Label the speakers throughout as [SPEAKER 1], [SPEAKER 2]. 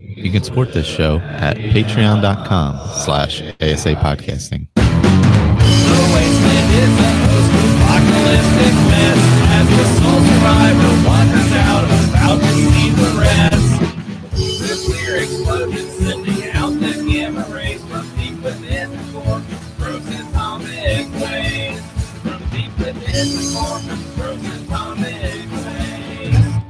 [SPEAKER 1] You can support this show at patreon.com/ASA podcasting.
[SPEAKER 2] The wasteland is a post-apocalyptic mess as the sole survivor wanders out about to see the rest. Nuclear explosion sending out the gamma rays from deep within the core, frozen atomic waves. From deep within the core, frozen atomic waves.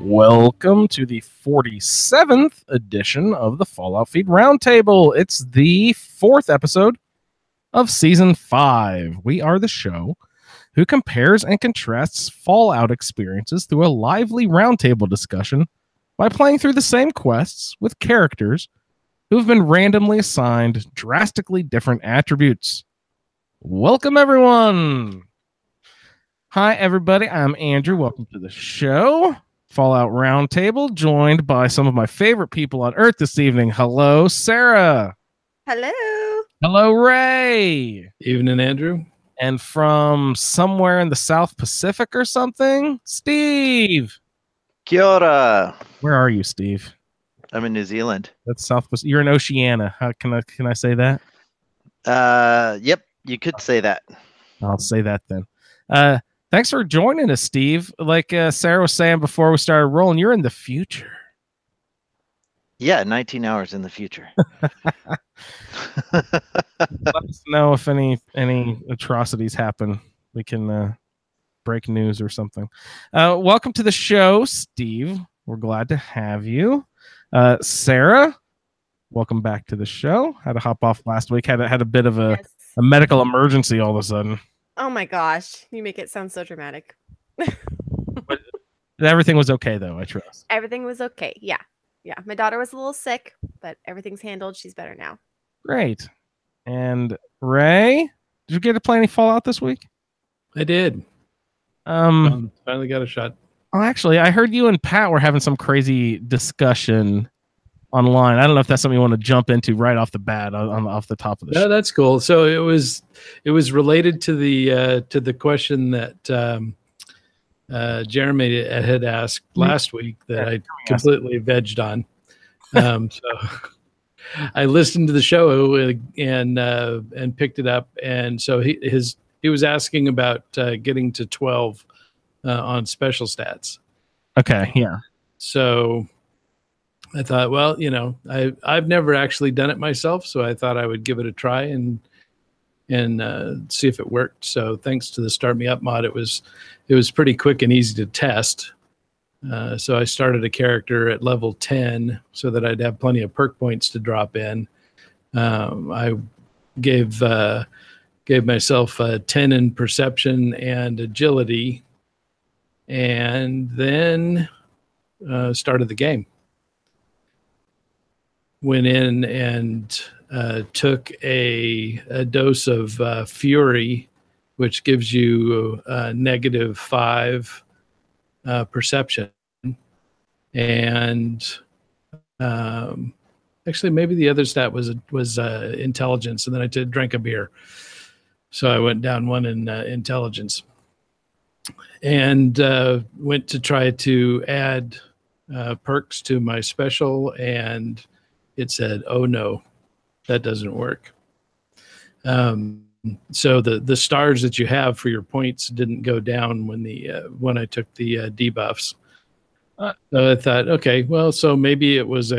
[SPEAKER 3] Welcome to the 47th edition of the Fallout Feed Roundtable. It's the 4th episode of Season 5. We are the show who compares and contrasts Fallout experiences through a lively roundtable discussion by playing through the same quests with characters who have been randomly assigned drastically different attributes. Welcome, everyone! Hi, everybody. I'm Andrew. Welcome to the show. Fallout Roundtable, joined by some of my favorite people on Earth this evening. Hello, Sarah.
[SPEAKER 4] Hello.
[SPEAKER 3] Hello, Ray.
[SPEAKER 5] Evening, Andrew.
[SPEAKER 3] And from somewhere in the South Pacific or something, Steve.
[SPEAKER 6] Kia ora.
[SPEAKER 3] Where are you, Steve?
[SPEAKER 6] I'm in New Zealand.
[SPEAKER 3] That's South Pacific. You're in Oceania. How can I say that?
[SPEAKER 6] Yep, you could say that.
[SPEAKER 3] I'll say that then. Thanks for joining us, Steve. Like Sarah was saying before we started rolling, you're in the future.
[SPEAKER 6] Yeah, 19 hours in the future.
[SPEAKER 3] Let us know if any atrocities happen. We can break news or something. Welcome to the show, Steve. We're glad to have you. Sarah, welcome back to the show. Had to hop off last week. Had a bit of a medical emergency all of a sudden.
[SPEAKER 4] Oh my gosh, you make it sound so dramatic.
[SPEAKER 3] But everything was okay, though, I trust.
[SPEAKER 4] Everything was okay. Yeah. My daughter was a little sick, but everything's handled. She's better now.
[SPEAKER 3] Great. And Ray, did you get to play any Fallout this week?
[SPEAKER 5] I did. Finally got a shot.
[SPEAKER 3] Oh, actually, I heard you and Pat were having some crazy discussion online. I don't know if that's something you want to jump into right off the bat off the top of the show.
[SPEAKER 5] No, that's cool. So it was related to the question that Jeremy had asked last week that I completely vegged on. So I listened to the show and picked it up, and so he was asking about getting to 12 on special stats.
[SPEAKER 3] Okay, yeah.
[SPEAKER 5] So I thought, well, I've never actually done it myself, so I thought I would give it a try and see if it worked. So thanks to the Start Me Up mod, it was pretty quick and easy to test. So I started a character at level 10 so that I'd have plenty of perk points to drop in. I gave myself a 10 in perception and agility, and then started the game. Went in and took a dose of Fury, which gives you -5 perception. And actually, maybe the other stat was intelligence, and then I drank a beer. So I went down 1 in intelligence. And went to try to add perks to my special, and it said, "Oh no, that doesn't work." So the stars that you have for your points didn't go down when I took the debuffs. So I thought, okay, well, so maybe it was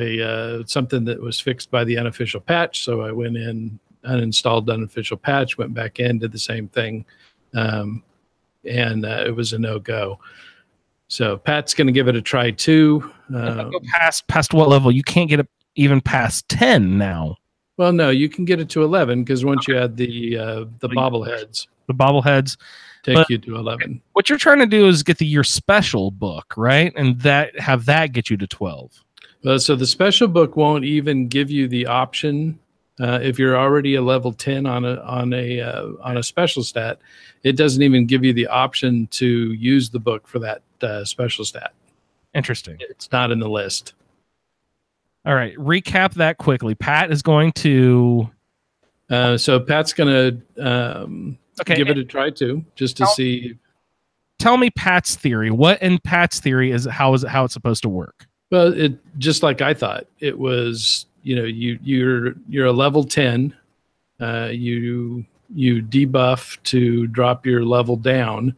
[SPEAKER 5] something that was fixed by the unofficial patch. So I went in, uninstalled the unofficial patch, went back in, did the same thing, and it was a no-go. So Pat's going to give it a try too.
[SPEAKER 3] Go past what level? You can't get it even past 10 now.
[SPEAKER 5] Well, no, you can get it to 11 because once you add the bobbleheads.
[SPEAKER 3] The bobbleheads
[SPEAKER 5] take you to 11.
[SPEAKER 3] What you're trying to do is get your special book, right? And have that get you to 12.
[SPEAKER 5] Well, so the special book won't even give you the option if you're already a level 10 on a special stat. It doesn't even give you the option to use the book for that special stat.
[SPEAKER 3] Interesting.
[SPEAKER 5] It's not in the list.
[SPEAKER 3] All right, recap that quickly. Pat is going to.
[SPEAKER 5] So Pat's going to give it a try too, just to see.
[SPEAKER 3] Tell me Pat's theory. What in Pat's theory is how it's supposed to work?
[SPEAKER 5] Well, it just like I thought it was. You're a level 10. You debuff to drop your level down,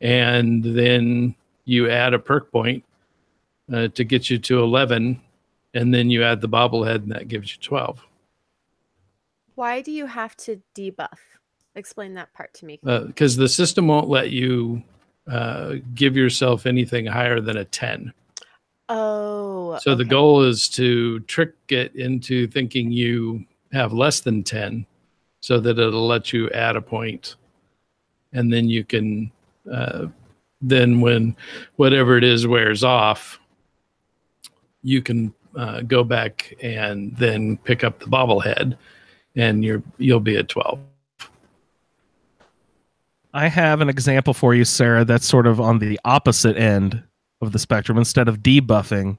[SPEAKER 5] and then you add a perk point to get you to 11, and then you add the bobblehead, and that gives you 12.
[SPEAKER 4] Why do you have to debuff? Explain that part to me.
[SPEAKER 5] Because the system won't let you give yourself anything higher than a 10.
[SPEAKER 4] Oh.
[SPEAKER 5] So the
[SPEAKER 4] okay.
[SPEAKER 5] goal is to trick it into thinking you have less than 10 so that it'll let you add a point. And then you can, then when whatever it is wears off, you can go back and then pick up the bobblehead and you'll be at 12.
[SPEAKER 3] I have an example for you, Sarah, that's sort of on the opposite end of the spectrum. Instead of debuffing,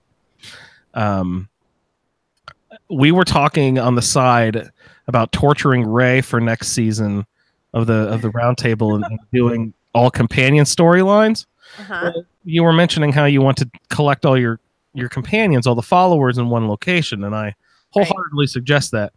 [SPEAKER 3] we were talking on the side about torturing Ray for next season of the Roundtable and doing all companion storylines. Well, you were mentioning how you want to collect all your companions, all the followers in one location, and I wholeheartedly suggest that.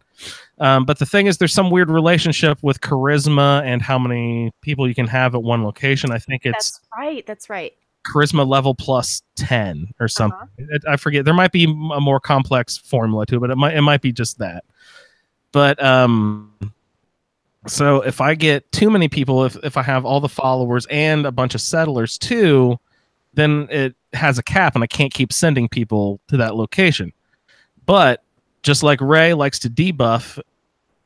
[SPEAKER 3] But the thing is, there's some weird relationship with charisma and how many people you can have at one location. I think it's
[SPEAKER 4] That's right.
[SPEAKER 3] charisma level plus 10 or something. I forget. There might be a more complex formula to it, but it might be just that. But so if I get too many people, if I have all the followers and a bunch of settlers too, then it has a cap and I can't keep sending people to that location. But just like Ray likes to debuff,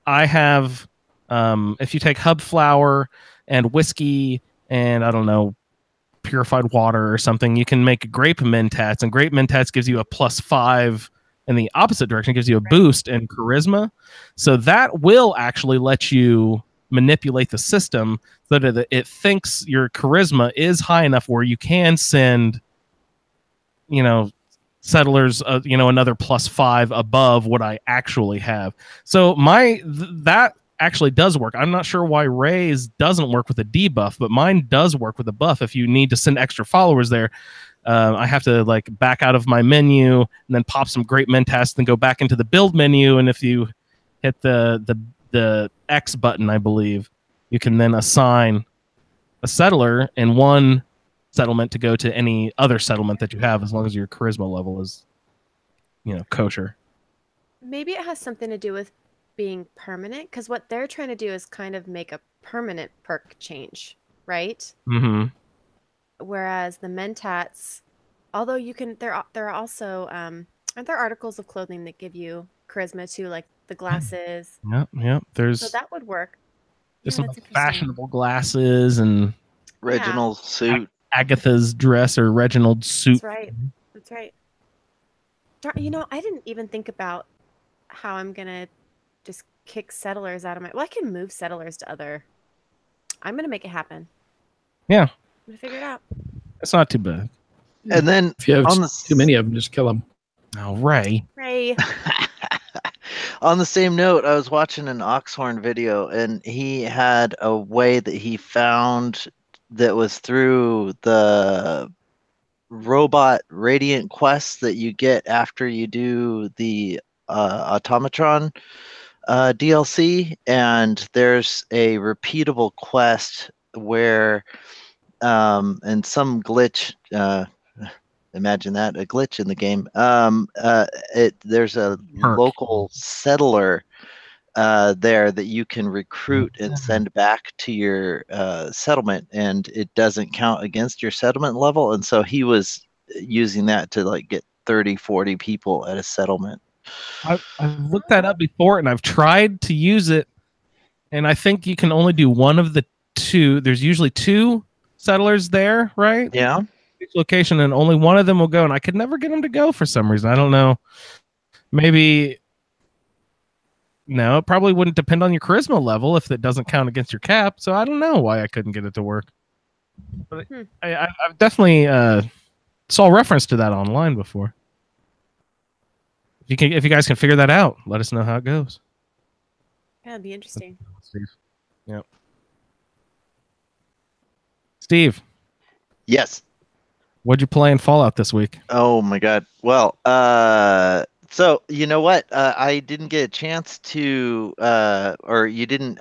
[SPEAKER 3] I have, if you take hub flour and whiskey and I don't know, purified water or something, you can make grape mentats, and grape mentats gives you a +5 in the opposite direction, gives you a boost in charisma. So that will actually let you manipulate the system so that it thinks your charisma is high enough where you can send, settlers, another +5 above what I actually have. So that actually does work. I'm not sure why Ray's doesn't work with a debuff, but mine does work with a buff. If you need to send extra followers there, I have to back out of my menu and then pop some great mentats, then go back into the build menu. And if you hit the X button, I believe, you can then assign a settler in one settlement to go to any other settlement that you have, as long as your charisma level is, kosher.
[SPEAKER 4] Maybe it has something to do with being permanent, because what they're trying to do is kind of make a permanent perk change, right?
[SPEAKER 3] Mm-hmm.
[SPEAKER 4] Whereas the mentats, although you can, there are also aren't there articles of clothing that give you charisma too, like the glasses?
[SPEAKER 3] Yeah.
[SPEAKER 4] So that would work.
[SPEAKER 3] There's
[SPEAKER 4] Yeah,
[SPEAKER 3] some
[SPEAKER 4] that's interesting.
[SPEAKER 3] fashionable glasses and
[SPEAKER 6] Reginald's suit.
[SPEAKER 3] Agatha's dress or Reginald's suit.
[SPEAKER 4] That's right. I didn't even think about how I'm gonna just kick settlers out of I can move settlers to other. I'm gonna make it happen.
[SPEAKER 3] Yeah.
[SPEAKER 4] I'm gonna figure it out.
[SPEAKER 3] It's not too bad.
[SPEAKER 6] And then
[SPEAKER 5] if you have too many of them, just kill them.
[SPEAKER 3] Oh, Ray.
[SPEAKER 6] On the same note, I was watching an Oxhorn video, and he had a way that he found that was through the robot radiant quests that you get after you do the automatron DLC, and there's a repeatable quest where and some glitch, imagine that, a glitch in the game, there's a local settler there that you can recruit and send back to your settlement, and it doesn't count against your settlement level. And so he was using that to get 30-40 people at a settlement.
[SPEAKER 3] I've looked that up before, and I've tried to use it, and I think you can only do one of the two. There's usually two settlers there, right?
[SPEAKER 6] Yeah.
[SPEAKER 3] Each location, and only one of them will go, and I could never get them to go for some reason. I don't know. Maybe... No, it probably wouldn't depend on your charisma level if it doesn't count against your cap. So I don't know why I couldn't get it to work. But I've definitely saw reference to that online before. If you guys can figure that out, let us know how it goes.
[SPEAKER 4] Yeah, it'd be interesting.
[SPEAKER 3] Steve. Yep. Steve.
[SPEAKER 6] Yes.
[SPEAKER 3] What'd you play in Fallout this week?
[SPEAKER 6] Oh my God. Well, so you know what? I didn't get a chance to, or you didn't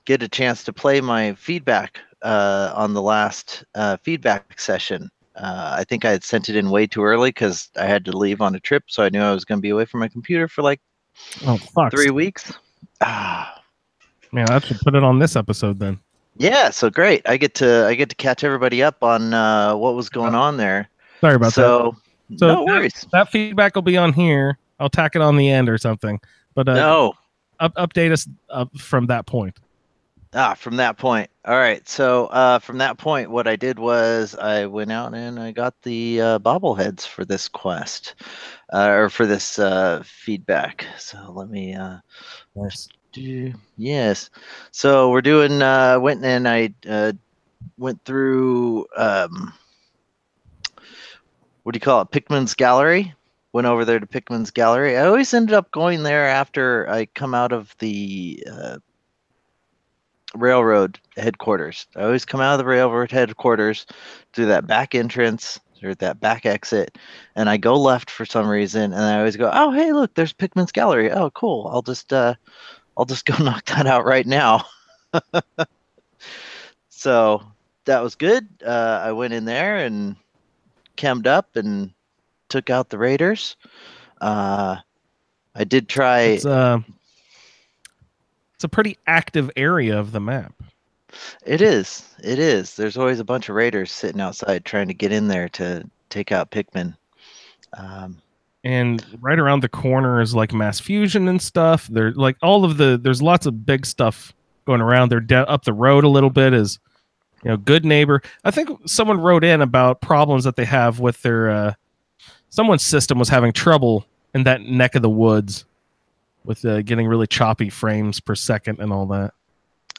[SPEAKER 6] get a chance to play my feedback on the last feedback session. I think I had sent it in way too early because I had to leave on a trip, so I knew I was going to be away from my computer for like
[SPEAKER 3] Oh fuck,
[SPEAKER 6] 3 weeks. Ah,
[SPEAKER 3] man! I should put it on this episode then.
[SPEAKER 6] yeah. So great. I get to catch everybody up on what was going on there.
[SPEAKER 3] Sorry about that.
[SPEAKER 6] So
[SPEAKER 3] So
[SPEAKER 6] no worries.
[SPEAKER 3] that feedback will be on here. I'll tack it on the end or something. But
[SPEAKER 6] No.
[SPEAKER 3] update us from that point.
[SPEAKER 6] From that point. All right. So from that point, what I did was I went out and I got the bobbleheads for this quest, or for this feedback. So let me
[SPEAKER 3] Nice.
[SPEAKER 6] yes. So we're doing went and I went through what do you call it? Pickman's Gallery. Went over there to Pickman's Gallery. I always ended up going there after I come out of the railroad headquarters. I always come out of the railroad headquarters through that back entrance or that back exit, and I go left for some reason, and I always go, "Oh, hey, look, there's Pickman's Gallery. Oh, cool. I'll just go knock that out right now." So that was good. I went in there and chemmed up and took out the raiders. I did try.
[SPEAKER 3] It's a pretty active area of the map.
[SPEAKER 6] It is. It is. There's always a bunch of raiders sitting outside trying to get in there to take out Pikmin.
[SPEAKER 3] And right around the corner is like mass fusion and stuff. There's like there's lots of big stuff going around. They're up the road a little bit is, Good Neighbor. I think someone wrote in about problems that they have with their, someone's system was having trouble in that neck of the woods with getting really choppy frames per second and all that.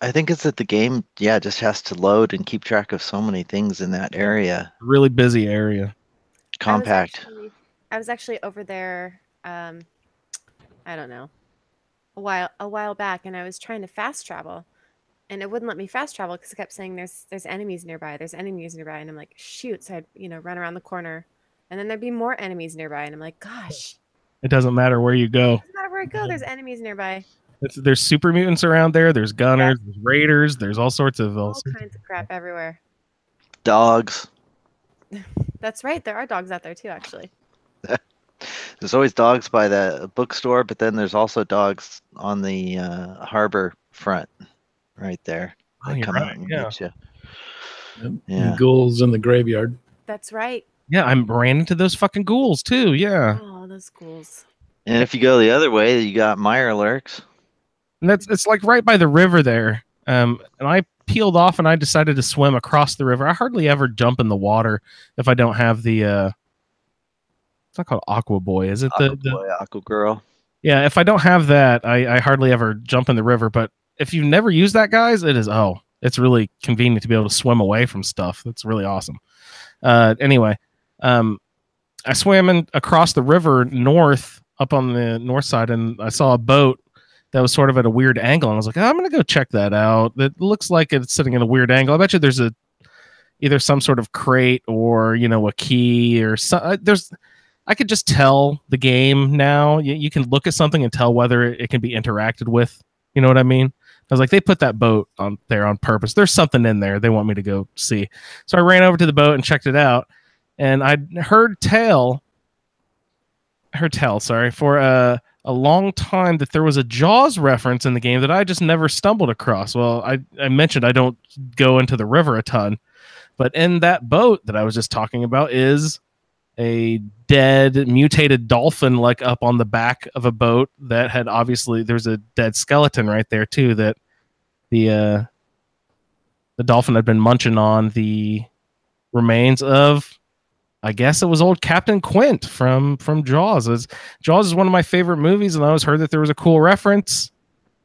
[SPEAKER 6] I think it's that the game, just has to load and keep track of so many things in that area.
[SPEAKER 3] Really busy area.
[SPEAKER 6] Compact.
[SPEAKER 4] I was actually over there, I don't know, a while back, and I was trying to fast travel, and it wouldn't let me fast travel because it kept saying there's enemies nearby, and I'm like, shoot. So I'd run around the corner, and then there'd be more enemies nearby, and I'm like, gosh.
[SPEAKER 3] It doesn't matter where you go.
[SPEAKER 4] It doesn't matter where I go, there's enemies nearby.
[SPEAKER 3] There's super mutants around there. There's gunners. There's raiders. There's all sorts of
[SPEAKER 4] kinds of crap everywhere.
[SPEAKER 6] Dogs.
[SPEAKER 4] That's right. There are dogs out there too, actually.
[SPEAKER 6] There's always dogs by the bookstore, but then there's also dogs on the harbor front, right there.
[SPEAKER 3] Oh,
[SPEAKER 6] They
[SPEAKER 3] you're
[SPEAKER 6] come
[SPEAKER 3] right,
[SPEAKER 6] out and
[SPEAKER 3] yeah.
[SPEAKER 6] get you.
[SPEAKER 5] Yep.
[SPEAKER 6] Yeah.
[SPEAKER 5] And ghouls in the graveyard.
[SPEAKER 4] That's right.
[SPEAKER 3] Yeah, I ran into those fucking ghouls too. Yeah,
[SPEAKER 4] Oh, those schools.
[SPEAKER 6] And if you go the other way, you got Mirelurks.
[SPEAKER 3] and it's like right by the river there. And I peeled off and I decided to swim across the river. I hardly ever jump in the water if I don't have the. It's not called Aqua Boy, is it?
[SPEAKER 6] Aqua Girl.
[SPEAKER 3] Yeah, if I don't have that, I hardly ever jump in the river. But if you've never used that, guys, it's really convenient to be able to swim away from stuff. It's really awesome. Anyway, I swam across the river north, up on the north side, and I saw a boat that was sort of at a weird angle. And I was like, I'm going to go check that out. It looks like it's sitting in a weird angle. I bet you there's either some sort of crate or, a key or I could just tell the game now. You can look at something and tell whether it can be interacted with. You know what I mean? I was like, they put that boat on there on purpose. There's something in there they want me to go see. So I ran over to the boat and checked it out. And I heard tell, for a long time that there was a Jaws reference in the game that I just never stumbled across. Well, I mentioned I don't go into the river a ton. But in that boat that I was just talking about is a dead mutated dolphin, like up on the back of a boat that had there's a dead skeleton right there too, that the dolphin had been munching on the remains of, I guess it was old Captain Quint from Jaws. Jaws is one of my favorite movies, and I always heard that there was a cool reference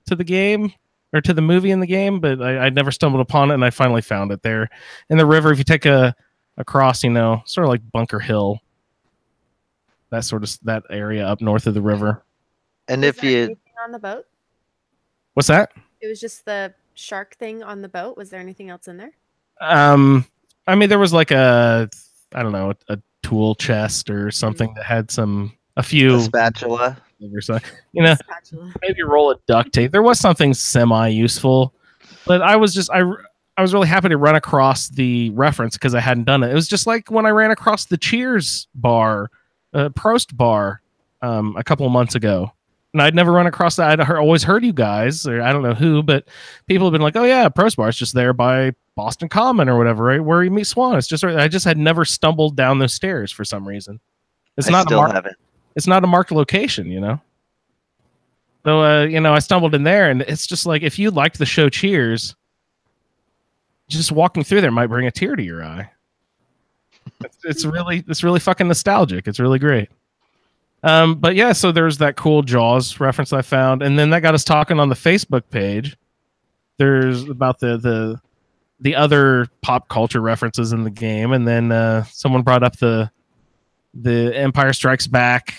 [SPEAKER 3] to the game or to the movie in the game, but I'd never stumbled upon it, and I finally found it there in the river. If you take across, sort of like Bunker Hill, that area up north of the river.
[SPEAKER 6] And
[SPEAKER 4] Was
[SPEAKER 6] if
[SPEAKER 4] there
[SPEAKER 6] you
[SPEAKER 4] anything on the boat?
[SPEAKER 3] What's that?
[SPEAKER 4] It was just the shark thing on the boat. Was there anything else in there?
[SPEAKER 3] I mean, there was like a I don't know, a tool chest or something that had a
[SPEAKER 6] A
[SPEAKER 3] few
[SPEAKER 6] spatula.
[SPEAKER 3] oversight. You know,
[SPEAKER 4] Spatula.
[SPEAKER 3] maybe roll of duct tape. There was something semi useful, but I was really happy to run across the reference because I hadn't done it. It was just like when I ran across the Cheers bar, Prost bar, a couple of months ago. And I'd never run across that. Always heard you guys, or I don't know who, but people have been like, "Oh yeah, Prost bar is just there by Boston Common or whatever, right where you meet Swan." It's just right. I just had never stumbled down those stairs for some reason. It's
[SPEAKER 6] I
[SPEAKER 3] not
[SPEAKER 6] still haven't.
[SPEAKER 3] it's not a marked location, you know. So I stumbled in there, and it's just like if you liked the show Cheers, just walking through there might bring a tear to your eye. It's really fucking nostalgic. It's really great. But yeah, so there's that cool Jaws reference I found, and then that got us talking on the Facebook page. There's about the other pop culture references in the game, and then someone brought up the Empire Strikes Back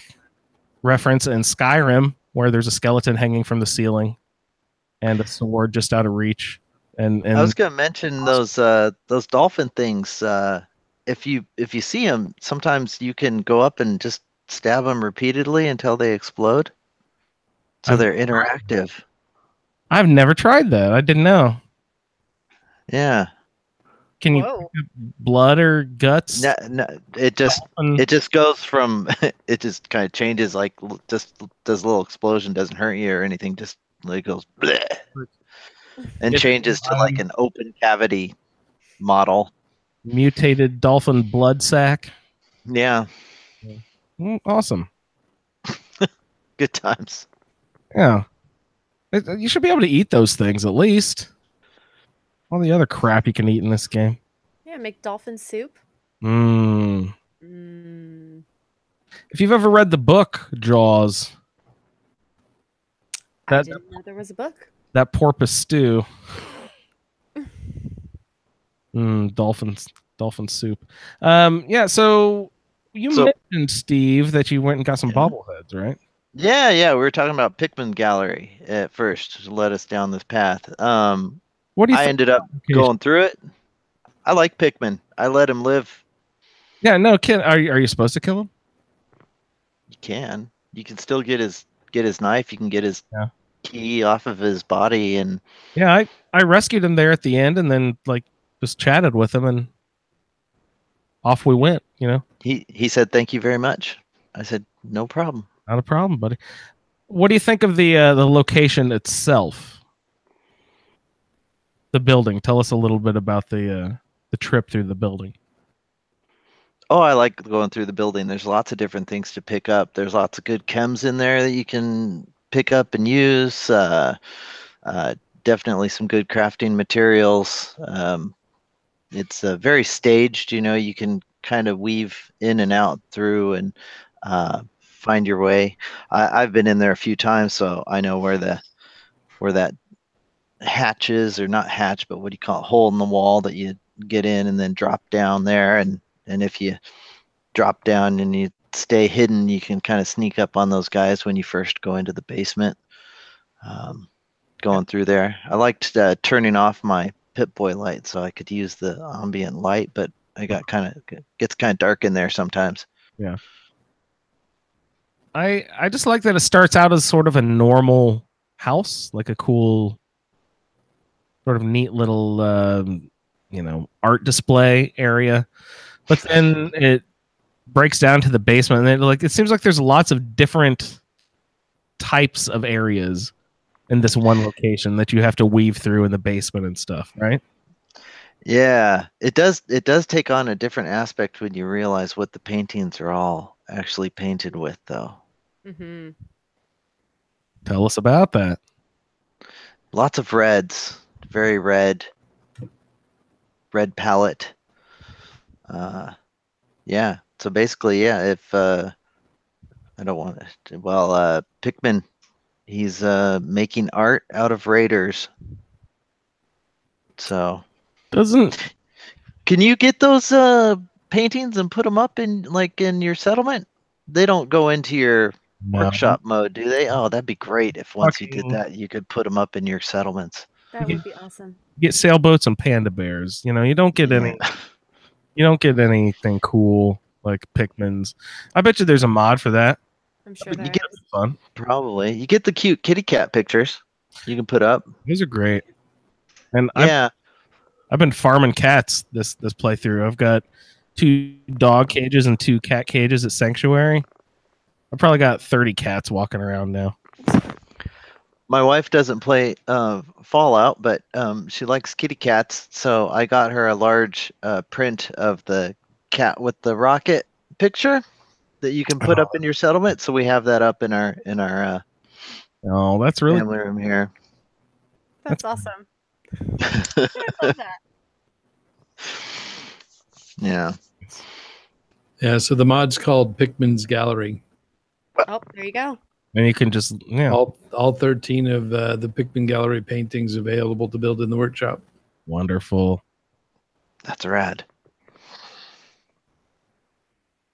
[SPEAKER 3] reference in Skyrim, where there's a skeleton hanging from the ceiling and a sword just out of reach. And
[SPEAKER 6] I was gonna mention those dolphin things. If you see them, sometimes you can go up and just stab them repeatedly until they explode. So they're interactive.
[SPEAKER 3] I've never tried that. I didn't know.
[SPEAKER 6] Yeah.
[SPEAKER 3] Can you
[SPEAKER 4] Whoa.
[SPEAKER 3] pick up blood or guts?
[SPEAKER 6] No, it just goes from it just kind of changes, like just does a little explosion, doesn't hurt you or anything, just like goes bleh, and changes to like an open cavity model.
[SPEAKER 3] Mutated dolphin blood sac.
[SPEAKER 6] Yeah,
[SPEAKER 3] Awesome.
[SPEAKER 6] good times.
[SPEAKER 3] Yeah. You should be able to eat those things at least. All the other crap you can eat in this game.
[SPEAKER 4] Yeah, make dolphin soup.
[SPEAKER 3] Mm.
[SPEAKER 4] Mm.
[SPEAKER 3] If you've ever read the book Jaws,
[SPEAKER 4] I didn't know there was a book.
[SPEAKER 3] that porpoise stew. Dolphin soup. Yeah, so you mentioned, Steve, that you went and got some bobbleheads, right?
[SPEAKER 6] Yeah, we were talking about Pikmin Gallery at first to let us down this path.
[SPEAKER 3] What do you
[SPEAKER 6] I ended up going through it. I like Pikmin. I let him live.
[SPEAKER 3] Yeah, no, are you supposed to kill him?
[SPEAKER 6] You can. You can still get his knife. You can get his key off of his body, and
[SPEAKER 3] yeah, I rescued him there at the end, and then like just chatted with him, and off we went. You know.
[SPEAKER 6] He said thank you very much. I said no problem.
[SPEAKER 3] Not a problem, buddy. What do you think of the location itself? The building. Tell us a little bit about the trip through the building.
[SPEAKER 6] Oh, I like going through the building. There's lots of different things to pick up. There's lots of good chems in there that you can pick up and use. Definitely some good crafting materials. It's very staged. You can kind of weave in and out through and find your way. I've been in there a few times, so I know where that hatch is, or not hatch, but what do you call it? Hole in the wall that you get in and then drop down there. And if you drop down and you stay hidden, you can kind of sneak up on those guys when you first go into the basement. Going through there, I liked turning off my Pip-Boy light so I could use the ambient light, but I got gets kind of dark in there sometimes.
[SPEAKER 3] Yeah. I just like that it starts out as sort of a normal house, like a cool, sort of neat little, art display area. But then it breaks down to the basement, and then it seems like there's lots of different types of areas in this one location that you have to weave through in the basement and stuff, right?
[SPEAKER 6] Yeah, it does take on a different aspect when you realize what the paintings are all actually painted with, though.
[SPEAKER 4] Mm-hmm.
[SPEAKER 3] Tell us about that.
[SPEAKER 6] Lots of reds, very red palette. Yeah, so basically, if I don't want to, Pikmin, he's making art out of raiders. So can you get those paintings and put them up in your settlement? They don't go into your workshop mode, do they? Oh, that'd be great if once you did that, you could put them up in your settlements.
[SPEAKER 4] That would be awesome.
[SPEAKER 3] You get sailboats and panda bears. You don't get any You don't get anything cool like Pikmin's. I bet you there's a mod for that.
[SPEAKER 4] I'm sure
[SPEAKER 6] You
[SPEAKER 4] there
[SPEAKER 6] get
[SPEAKER 4] is.
[SPEAKER 3] Fun.
[SPEAKER 6] probably you get the cute kitty cat pictures you can put up.
[SPEAKER 3] These are great. And
[SPEAKER 6] Yeah,
[SPEAKER 3] I've been farming cats this playthrough. I've got 2 dog cages and 2 cat cages at Sanctuary. I've probably got 30 cats walking around now.
[SPEAKER 6] my wife doesn't play Fallout, but she likes kitty cats, so I got her a large print of the cat with the rocket picture that you can put up in your settlement. So we have that up in our
[SPEAKER 3] Oh, that's really
[SPEAKER 6] family room here.
[SPEAKER 4] That's awesome. I love that.
[SPEAKER 6] Yeah.
[SPEAKER 5] Yeah, so the mod's called Pikmin's Gallery.
[SPEAKER 4] Oh, there you go.
[SPEAKER 3] and you can just
[SPEAKER 5] All 13 of the Pikmin Gallery paintings available to build in the workshop.
[SPEAKER 3] wonderful.
[SPEAKER 6] That's rad.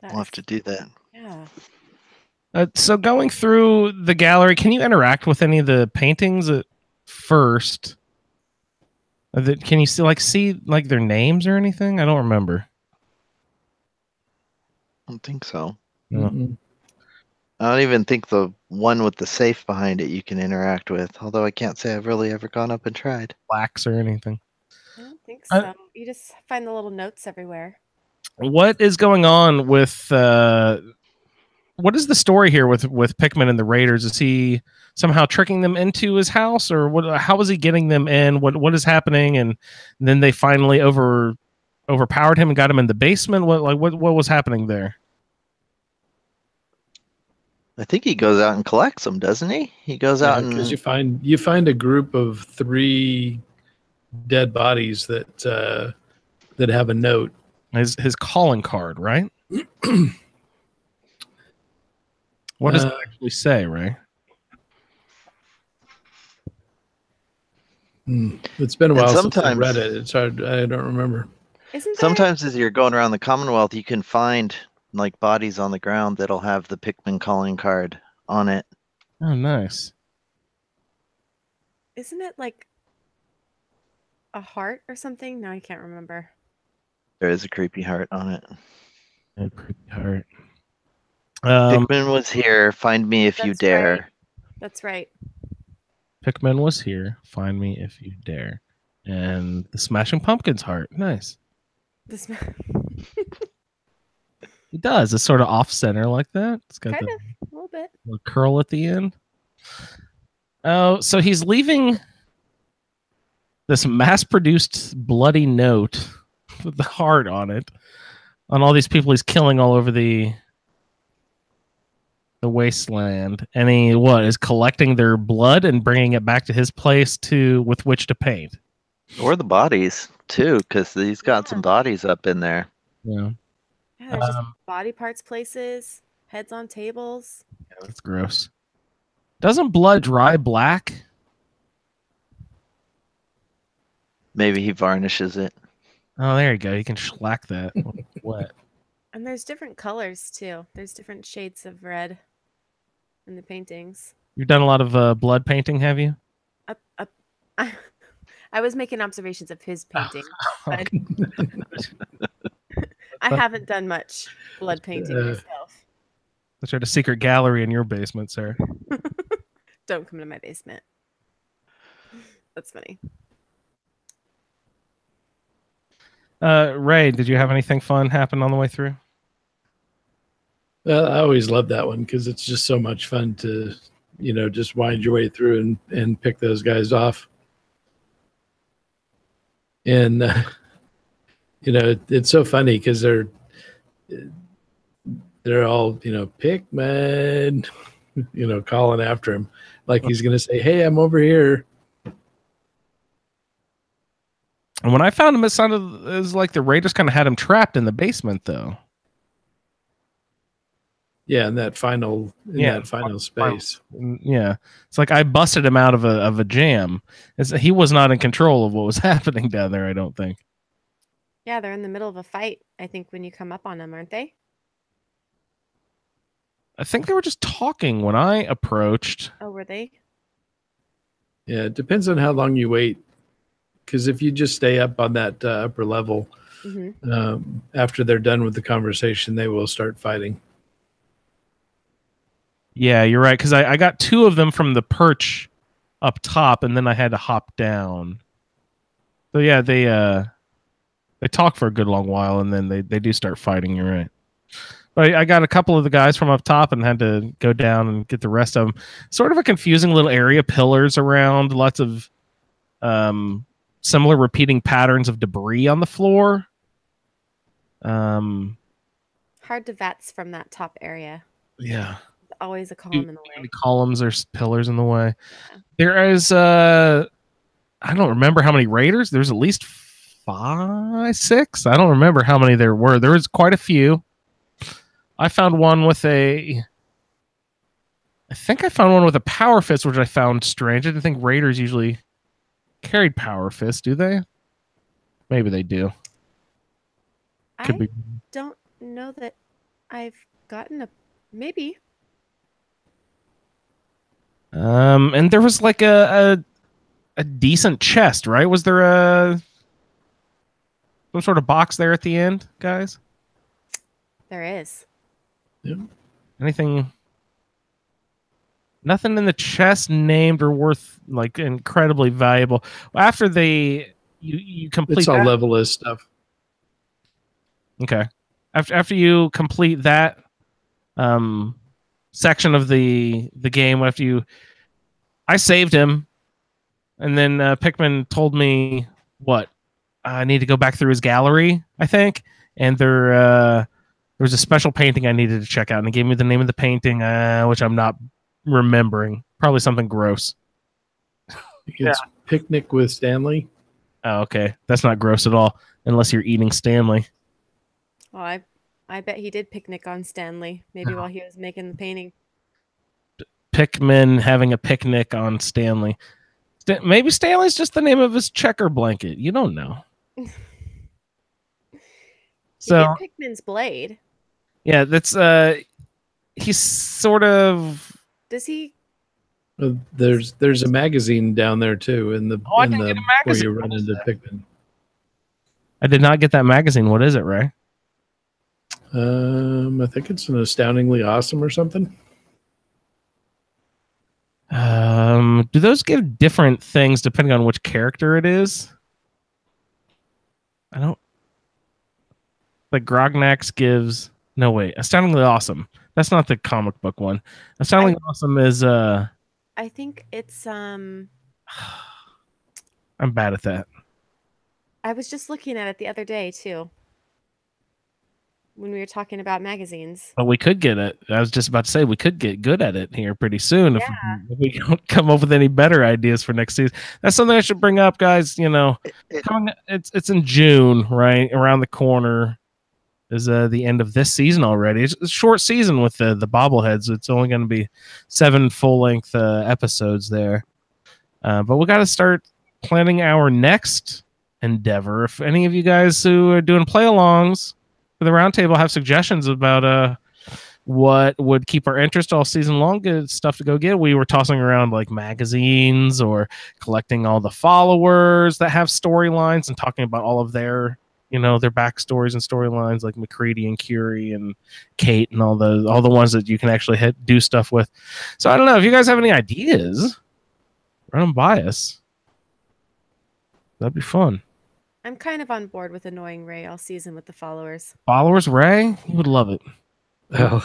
[SPEAKER 4] That
[SPEAKER 6] We'll have
[SPEAKER 4] is-
[SPEAKER 6] to do that.
[SPEAKER 4] Yeah.
[SPEAKER 3] So going through the gallery, can you interact with any of the paintings at first? Can you see their names or anything? I don't remember.
[SPEAKER 6] I don't think so.
[SPEAKER 3] No.
[SPEAKER 5] Mm-mm.
[SPEAKER 6] I don't even think the one with the safe behind it you can interact with, although I can't say I've really ever gone up and tried.
[SPEAKER 3] Plaques or anything.
[SPEAKER 4] I don't think
[SPEAKER 3] I-
[SPEAKER 4] so. You just find the little notes everywhere.
[SPEAKER 3] What is going on with what is the story here with Pikmin and the Raiders? Is he somehow tricking them into his house, or what? How is he getting them in? What is happening? And then they finally overpowered him and got him in the basement. What was happening there?
[SPEAKER 6] I think he goes out and collects them, doesn't he? He goes out
[SPEAKER 5] Because
[SPEAKER 6] and
[SPEAKER 5] you find a group of 3 dead bodies that have a note.
[SPEAKER 3] His calling card, right? What does it actually say, Ray?
[SPEAKER 5] It's been a
[SPEAKER 6] And
[SPEAKER 5] while since I
[SPEAKER 6] sometimes-
[SPEAKER 5] read it. It's hard. I don't remember.
[SPEAKER 4] Isn't there?
[SPEAKER 6] sometimes as you're going around the Commonwealth, you can find like bodies on the ground that'll have the Pikmin calling card on it.
[SPEAKER 3] Oh, nice.
[SPEAKER 4] Isn't it like a heart or something? No, I can't remember.
[SPEAKER 6] There is a creepy heart on it.
[SPEAKER 3] A creepy heart.
[SPEAKER 6] Pikmin was here. Find me if you
[SPEAKER 4] That's
[SPEAKER 6] dare.
[SPEAKER 4] right. That's right.
[SPEAKER 3] Pikmin was here. Find me if you dare. And the Smashing Pumpkins heart. Nice.
[SPEAKER 4] This
[SPEAKER 3] It does. It's sort of off center like that. It's got
[SPEAKER 4] kind
[SPEAKER 3] the
[SPEAKER 4] of a little bit.
[SPEAKER 3] little curl at the end. Oh, so he's leaving this mass-produced bloody note with the heart on it on all these people he's killing all over the wasteland, and he is collecting their blood and bringing it back to his place with which to paint.
[SPEAKER 6] Or the bodies too, because he's got some
[SPEAKER 4] Yeah.
[SPEAKER 6] bodies up in there.
[SPEAKER 3] Yeah,
[SPEAKER 4] Yeah, there's just
[SPEAKER 3] Um,
[SPEAKER 4] body parts places, heads on tables.
[SPEAKER 3] that's gross. Doesn't blood dry black?
[SPEAKER 6] Maybe he varnishes it.
[SPEAKER 3] Oh, there you go. You can shellac that. What?
[SPEAKER 4] And there's different colors too. There's different shades of red in the paintings.
[SPEAKER 3] You've done a lot of blood painting, have you?
[SPEAKER 4] I was making observations of his painting.
[SPEAKER 3] Okay.
[SPEAKER 4] I haven't done much blood painting myself.
[SPEAKER 3] Let's try a secret gallery in your basement, sir.
[SPEAKER 4] Don't come to my basement. That's funny.
[SPEAKER 3] Ray, did you have anything fun happen on the way through?
[SPEAKER 5] I always love that one because it's just so much fun to, just wind your way through and pick those guys off. And, it's so funny because they're all, Pikmin, calling after him. Like he's going to say, hey, I'm over here.
[SPEAKER 3] And when I found him, it sounded as like the Raiders kind of had him trapped in the basement, though.
[SPEAKER 5] Yeah, in that final space.
[SPEAKER 3] Yeah, it's like I busted him out of a jam. He was not in control of what was happening down there. I don't think.
[SPEAKER 4] Yeah, they're in the middle of a fight, I think, when you come up on them, aren't they?
[SPEAKER 3] I think they were just talking when I approached.
[SPEAKER 4] Oh, were they?
[SPEAKER 5] Yeah, it depends on how long you wait. Because if you just stay up on that upper level, After they're done with the conversation, they will start fighting.
[SPEAKER 3] Yeah, you're right. Because I got 2 of them from the perch up top, and then I had to hop down. So yeah, they talk for a good long while, and then they do start fighting. You're right. But I got a couple of the guys from up top and had to go down and get the rest of them. Sort of a confusing little area, pillars around, lots of similar repeating patterns of debris on the floor.
[SPEAKER 4] Hard to VATS from that top area.
[SPEAKER 3] Yeah.
[SPEAKER 4] Always a column in the way.
[SPEAKER 3] Columns or pillars in the way. Yeah. There is I don't remember how many raiders. There's at least 5, 6. I don't remember how many there were. There was quite a few. I found one with I think I found one with a power fist, which I found strange. I didn't think raiders usually carried power fists, do they? Maybe they do.
[SPEAKER 4] Could be. Don't know that I've gotten maybe.
[SPEAKER 3] And there was like a decent chest, right? Was there some sort of box there at the end, guys?
[SPEAKER 4] There is.
[SPEAKER 5] Yeah.
[SPEAKER 3] Anything? Nothing in the chest named or worth like incredibly valuable. After you complete,
[SPEAKER 5] it's all level stuff.
[SPEAKER 3] Okay. After you complete that section of the game, I saved him, and then Pikmin told me what I need to go back through his gallery, I think, and there was a special painting I needed to check out, and he gave me the name of the painting, which I'm not remembering. Probably something gross.
[SPEAKER 5] It's Picnic with Stanley.
[SPEAKER 3] Oh, okay. That's not gross at all, unless you're eating Stanley.
[SPEAKER 4] Oh, I bet he did picnic on Stanley, maybe while he was making the painting.
[SPEAKER 3] Pikmin having a picnic on Stanley. Maybe Stanley's just the name of his checker blanket. You don't know.
[SPEAKER 4] So Pikmin's blade.
[SPEAKER 3] Yeah, that's he's sort of.
[SPEAKER 4] Does he?
[SPEAKER 5] There's a magazine down there too in the where you run into Pikmin.
[SPEAKER 3] I did not get that magazine. What is it, Ray?
[SPEAKER 5] I think it's an Astoundingly Awesome or something.
[SPEAKER 3] Do those give different things depending on which character it is? I don't. Like Grognax gives. No, wait. Astoundingly Awesome. That's not the comic book one. Astoundingly Awesome is.
[SPEAKER 4] I think it's.
[SPEAKER 3] I'm bad at that.
[SPEAKER 4] I was just looking at it the other day too. When we were talking about magazines.
[SPEAKER 3] But we could get it. I was just about to say we could get good at it here pretty soon if we don't come up with any better ideas for next season. That's something I should bring up, guys. You know, it's in June, right? Around the corner is the end of this season already. It's a short season with the bobbleheads. It's only going to be 7 full-length episodes there. But we got to start planning our next endeavor. If any of you guys who are doing play-alongs the Roundtable have suggestions about what would keep our interest all season long, good stuff to go get. We were tossing around like magazines or collecting all the followers that have storylines and talking about all of their backstories and storylines, like McCready and Curie and Kate and all the ones that you can actually do stuff with. So I don't know if you guys have any ideas, run them by us. That'd be fun.
[SPEAKER 4] I'm kind of on board with annoying Ray all season with the followers.
[SPEAKER 3] Followers, Ray? You would love it.
[SPEAKER 5] Well,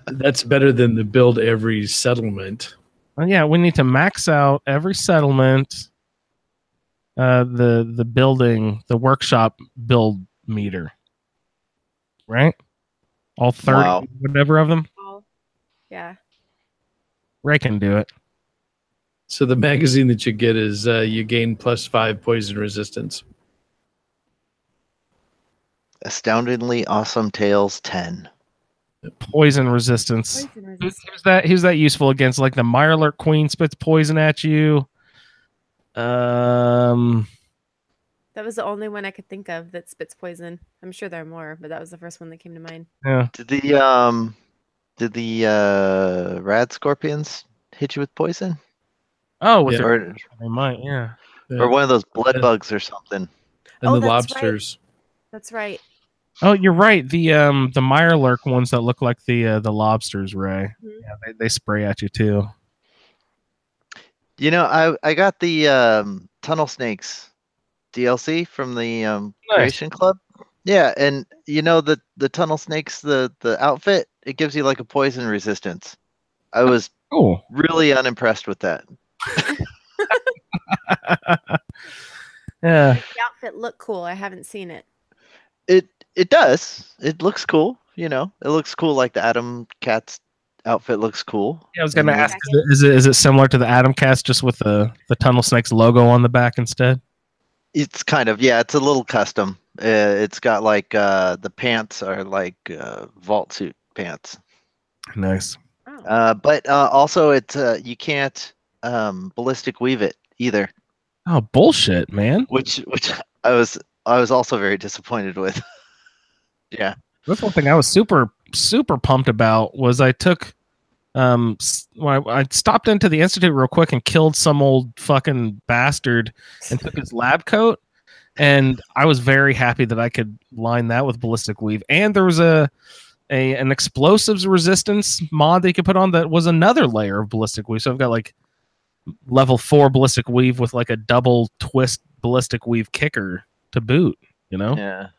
[SPEAKER 5] that's better than the build every settlement.
[SPEAKER 3] Well, yeah, we need to max out every settlement, the building, the workshop build meter. Right? All 30, whatever of them?
[SPEAKER 4] Yeah.
[SPEAKER 3] Ray can do it.
[SPEAKER 5] So the magazine that you get is you gain +5 poison resistance.
[SPEAKER 6] Astoundingly Awesome Tales 10.
[SPEAKER 3] Poison resistance. Who's that useful against? Like the Mirelurk Queen spits poison at you.
[SPEAKER 4] That was the only one I could think of that spits poison. I'm sure there are more, but that was the first one that came to mind.
[SPEAKER 3] Yeah.
[SPEAKER 6] Did the rad scorpions hit you with poison?
[SPEAKER 3] Oh, they might, yeah.
[SPEAKER 6] Or one of those blood bugs or something.
[SPEAKER 5] And
[SPEAKER 4] Oh,
[SPEAKER 5] the
[SPEAKER 4] that's right.
[SPEAKER 5] lobsters.
[SPEAKER 4] That's right.
[SPEAKER 3] Oh, you're right. The Mirelurk ones that look like the lobsters, Ray.
[SPEAKER 4] Mhm.
[SPEAKER 3] Yeah, they spray at you too.
[SPEAKER 6] You know, I got the Tunnel Snakes DLC from the Creation Club. Yeah, and you know the Tunnel Snakes, the outfit, it gives you like a poison resistance. I was
[SPEAKER 3] Cool.
[SPEAKER 6] really unimpressed with that.
[SPEAKER 3] Yeah.
[SPEAKER 4] Does the outfit look cool? I haven't seen it.
[SPEAKER 6] It does. It looks cool. You know, it looks cool. Like the Atom Cat's outfit looks cool.
[SPEAKER 3] Yeah, I was gonna
[SPEAKER 6] And
[SPEAKER 3] ask, is it similar to the Atom Cast, just with the Tunnel Snakes logo on the back instead?
[SPEAKER 6] it's kind of, yeah, it's a little custom. It's got like the pants are like vault suit pants.
[SPEAKER 3] Nice.
[SPEAKER 4] Oh.
[SPEAKER 6] But also it's you can't ballistic weave it either,
[SPEAKER 3] Oh, bullshit, man.
[SPEAKER 6] which I was also very disappointed with. Yeah.
[SPEAKER 3] That's one thing I was super pumped about. Was I took when I stopped into the institute real quick and killed some old fucking bastard and took his lab coat, and I was very happy that I could line that with ballistic weave. And there was an explosives resistance mod that you could put on that was another layer of ballistic weave. So I've got like level 4 ballistic weave with like a double twist ballistic weave kicker to boot. You know?
[SPEAKER 6] Yeah.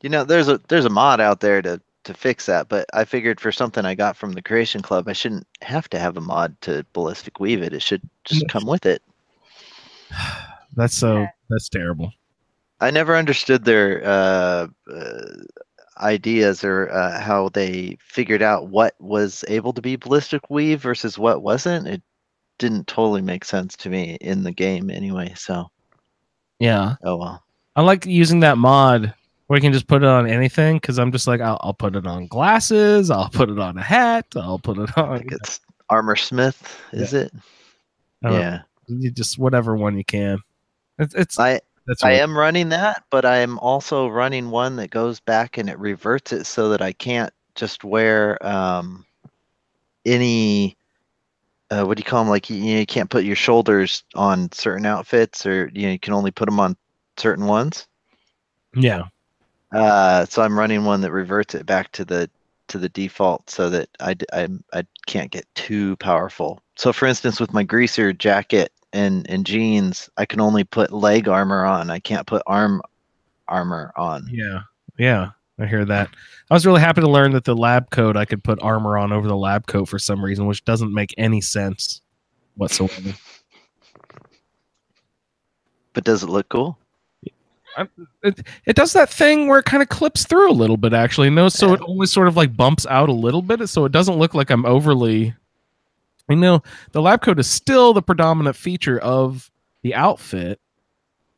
[SPEAKER 6] You know, there's a mod out there to fix that, but I figured for something I got from the Creation Club, I shouldn't have to have a mod to ballistic weave it. It should just come with it.
[SPEAKER 3] That's terrible.
[SPEAKER 6] I never understood their ideas or how they figured out what was able to be ballistic weave versus what wasn't. It didn't totally make sense to me in the game anyway. So
[SPEAKER 3] Yeah.
[SPEAKER 6] oh well.
[SPEAKER 3] I like using that mod where you can just put it on anything, because I'm just like, I'll put it on glasses, I'll put it on a hat, I'll put it on.
[SPEAKER 6] I think it's Armor Smith, is it? Yeah.
[SPEAKER 3] You just whatever one you can.
[SPEAKER 6] I am running that, but I am also running one that goes back and it reverts it so that I can't just wear any what do you call them? Like you can't put your shoulders on certain outfits, or you can only put them on certain ones.
[SPEAKER 3] Yeah.
[SPEAKER 6] So I'm running one that reverts it back to the default, so that I can't get too powerful. So for instance, with my greaser jacket and jeans, I can only put leg armor on. I can't put arm armor on.
[SPEAKER 3] Yeah, I hear that. I was really happy to learn that the lab coat, I could put armor on over the lab coat for some reason, which doesn't make any sense whatsoever.
[SPEAKER 6] But does it look cool?
[SPEAKER 3] It does that thing where it kind of clips through a little bit, actually. No, so it only sort of like bumps out a little bit, so it doesn't look like I'm overly. I know the lab coat is still the predominant feature of the outfit,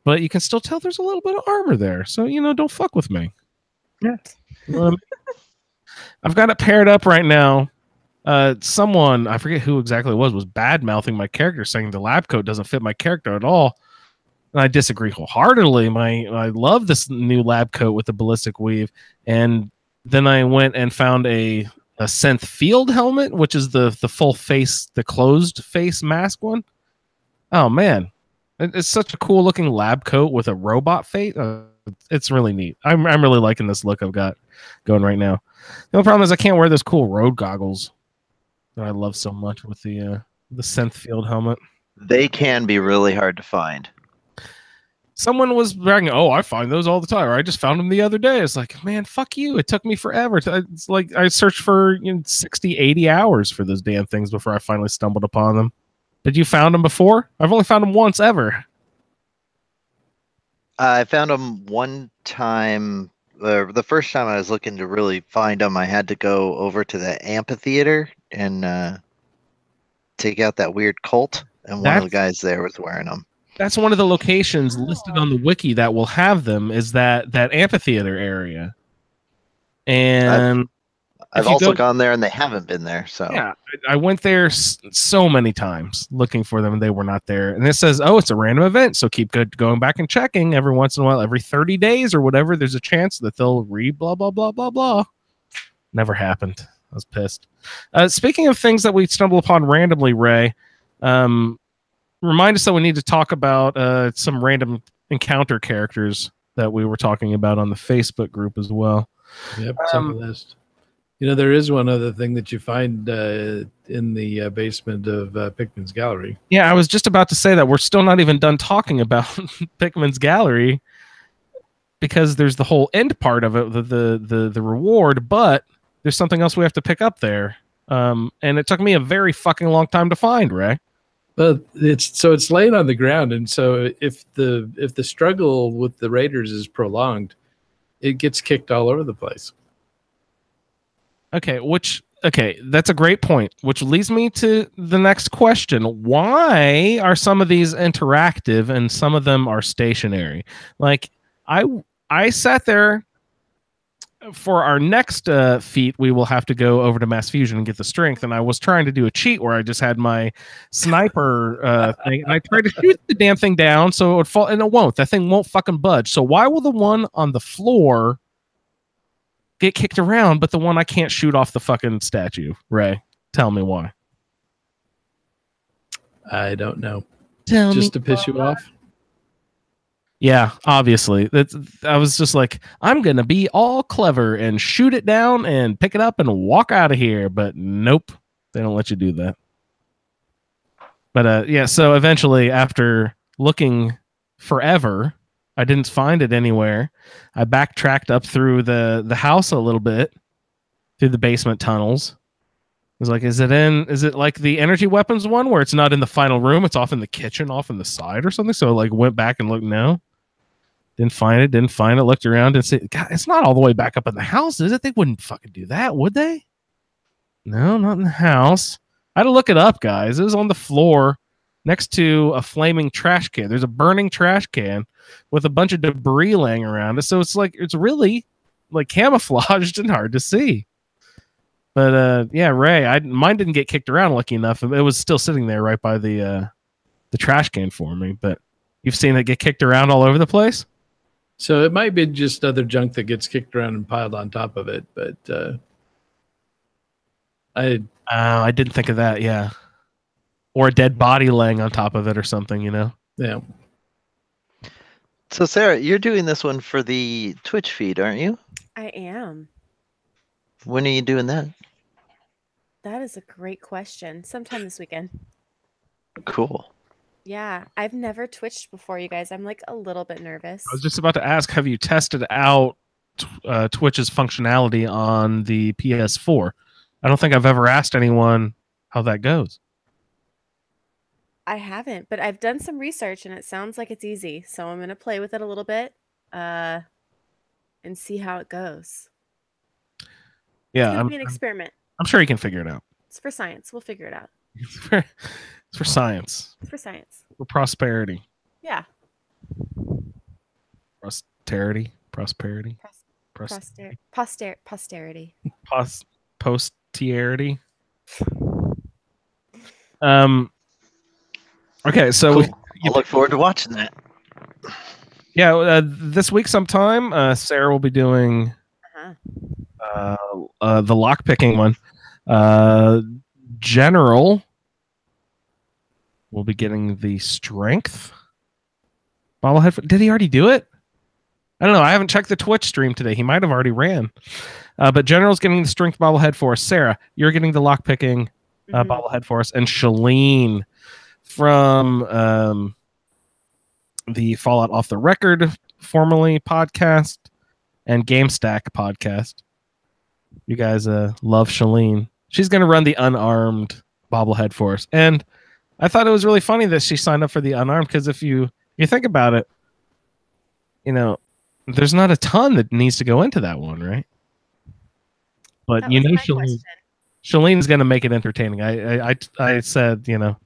[SPEAKER 3] but you can still tell there's a little bit of armor there. So don't fuck with me.
[SPEAKER 6] Yeah.
[SPEAKER 3] I've got it paired up right now. Someone, I forget who exactly it was bad mouthing my character, saying the lab coat doesn't fit my character at all. And I disagree wholeheartedly. I love this new lab coat with the ballistic weave. And then I went and found a synth field helmet, which is the full face, the closed face mask one. Oh man, it's such a cool looking lab coat with a robot face. It's really neat. I'm really liking this look I've got going right now. The only problem is I can't wear those cool road goggles that I love so much with the synth field helmet.
[SPEAKER 6] They can be really hard to find.
[SPEAKER 3] Someone was bragging, "Oh, I find those all the time," or "I just found them the other day." It's like, man, fuck you. It took me forever. It's like I searched for 60, 80 hours for those damn things before I finally stumbled upon them. Did you found them before? I've only found them once ever.
[SPEAKER 6] I found them one time. The first time I was looking to really find them, I had to go over to the amphitheater and take out that weird cult, and one of the guys there was wearing them.
[SPEAKER 3] That's one of the locations listed on the wiki that will have them, is that amphitheater area. And
[SPEAKER 6] I've also gone there and they haven't been there. So
[SPEAKER 3] yeah, I went there so many times looking for them and they were not there. And it says, oh, it's a random event. So keep going back and checking every once in a while, every 30 days or whatever. There's a chance that they'll blah, blah, blah, blah, blah. Never happened. I was pissed. Speaking of things that we stumble upon randomly, Ray, remind us that we need to talk about some random encounter characters that we were talking about on the Facebook group as well.
[SPEAKER 5] Yep, it's on the list. You know, there is one other thing that you find in the basement of Pickman's Gallery.
[SPEAKER 3] Yeah, I was just about to say that we're still not even done talking about Pickman's Gallery, because there's the whole end part of it, the reward, but there's something else we have to pick up there. And it took me a very fucking long time to find, Ray.
[SPEAKER 5] But it's laying on the ground, and so if the struggle with the Raiders is prolonged, it gets kicked all over the place.
[SPEAKER 3] Okay, that's a great point, which leads me to the next question. Why are some of these interactive and some of them are stationary? Like, I sat there for our next feat. We will have to go over to Mass Fusion and get the strength. And I was trying to do a cheat where I just had my sniper thing, and I tried to shoot the damn thing down so it would fall, and it won't. That thing won't fucking budge. So why will the one on the floor get kicked around, but the one I can't shoot off the fucking statue? Ray, tell me why.
[SPEAKER 5] I don't know.
[SPEAKER 3] Tell
[SPEAKER 5] Just
[SPEAKER 3] me
[SPEAKER 5] to piss you off?
[SPEAKER 3] Yeah, obviously. I was just like, I'm going to be all clever and shoot it down and pick it up and walk out of here. But nope, they don't let you do that. But yeah, so eventually, after looking forever, I didn't find it anywhere. I backtracked up through the house a little bit, through the basement tunnels. I was like, is it like the energy weapons one where it's not in the final room, it's off in the kitchen, off in the side or something? So like went back and looked, no. Didn't find it, looked around and said, God, it's not all the way back up in the house, is it? They wouldn't fucking do that, would they? No, not in the house. I had to look it up, guys. It was on the floor next to a flaming trash can. There's a burning trash can with a bunch of debris laying around it. So it's like, it's really like camouflaged and hard to see. But yeah, Ray, mine didn't get kicked around, lucky enough. It was still sitting there right by the trash can for me. But you've seen it get kicked around all over the place?
[SPEAKER 5] So it might be just other junk that gets kicked around and piled on top of it, but
[SPEAKER 3] I didn't think of that, yeah. Or a dead body laying on top of it or something, you know?
[SPEAKER 5] Yeah.
[SPEAKER 6] So Sarah, you're doing this one for the Twitch feed, aren't you?
[SPEAKER 4] I am.
[SPEAKER 6] When are you doing that?
[SPEAKER 4] That is a great question. Sometime this weekend.
[SPEAKER 6] Cool.
[SPEAKER 4] Yeah, I've never Twitched before, you guys. I'm like a little bit nervous.
[SPEAKER 3] I was just about to ask, have you tested out Twitch's functionality on the PS4? I don't think I've ever asked anyone how that goes.
[SPEAKER 4] I haven't, but I've done some research and it sounds like it's easy. So I'm going to play with it a little bit and see how it goes.
[SPEAKER 3] Yeah,
[SPEAKER 4] It's going to be an experiment.
[SPEAKER 3] I'm sure you can figure it out.
[SPEAKER 4] It's for science. We'll figure it out.
[SPEAKER 3] It's for science.
[SPEAKER 4] It's for science.
[SPEAKER 3] For prosperity.
[SPEAKER 4] Yeah.
[SPEAKER 3] Posterity.
[SPEAKER 4] Posterity.
[SPEAKER 3] Posterity. Okay, so
[SPEAKER 6] cool. I look forward to watching that.
[SPEAKER 3] Yeah, this week sometime, Sarah will be doing the lockpicking one. General will be getting the strength bobblehead. Did he already do it? I don't know. I haven't checked the Twitch stream today. He might have already ran. But General's getting the strength bobblehead for us. Sarah, you're getting the lockpicking bobblehead for us. And Shalene from the Fallout Off the Record, formerly podcast, and GameStack podcast. You guys love Shalene. She's going to run the unarmed bobblehead for us. And I thought it was really funny that she signed up for the unarmed, because if you think about it, you know, there's not a ton that needs to go into that one, right? But you know, Shalene is going to make it entertaining. I said, you know,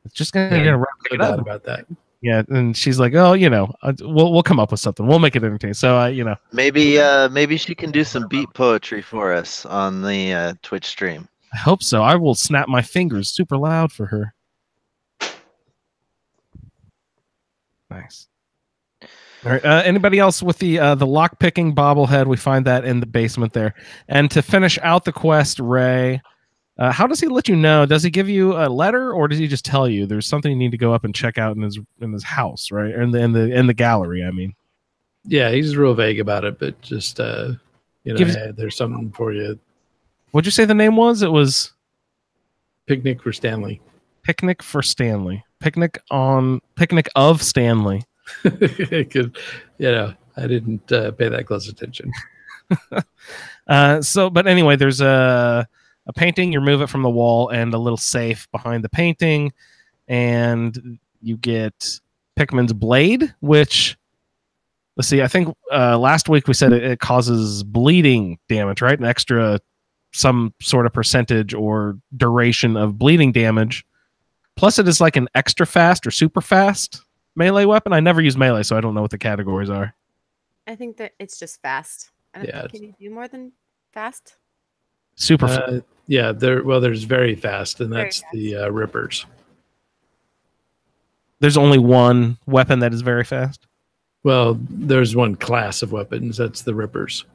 [SPEAKER 3] it's just going to wrap it up
[SPEAKER 5] about that.
[SPEAKER 3] Yeah, and she's like, "Oh, you know, we'll come up with something. We'll make it entertaining." So, you know,
[SPEAKER 6] maybe she can do some beat poetry for us on the Twitch stream.
[SPEAKER 3] I hope so. I will snap my fingers super loud for her. Nice. All right. Anybody else with the lock picking bobblehead? We find that in the basement there. And to finish out the quest, Ray, How does he let you know? Does he give you a letter, or does he just tell you there's something you need to go up and check out in his house, right? Or in the gallery, I mean.
[SPEAKER 5] Yeah, he's real vague about it, but just
[SPEAKER 3] Gives-
[SPEAKER 5] hey, there's something for you.
[SPEAKER 3] What'd you say the name was? It was
[SPEAKER 5] Picnic for Stanley.
[SPEAKER 3] Picnic for Stanley. Picnic of Stanley.
[SPEAKER 5] Because I didn't pay that close attention.
[SPEAKER 3] But anyway, there's a painting. You remove it from the wall, and a little safe behind the painting, and you get Pikmin's blade, which, let's see, I think last week we said it causes bleeding damage, right? An extra some sort of percentage or duration of bleeding damage. Plus, it is like an extra fast or super fast melee weapon. I never use melee, so I don't know what the categories are.
[SPEAKER 4] I think that it's just fast. I don't think can you do more than fast?
[SPEAKER 3] Super fast.
[SPEAKER 5] Yeah, there's very fast, and
[SPEAKER 4] Very
[SPEAKER 5] that's
[SPEAKER 4] fast.
[SPEAKER 5] the Rippers.
[SPEAKER 3] There's only one weapon that is very fast.
[SPEAKER 5] Well, there's one class of weapons. That's the Rippers.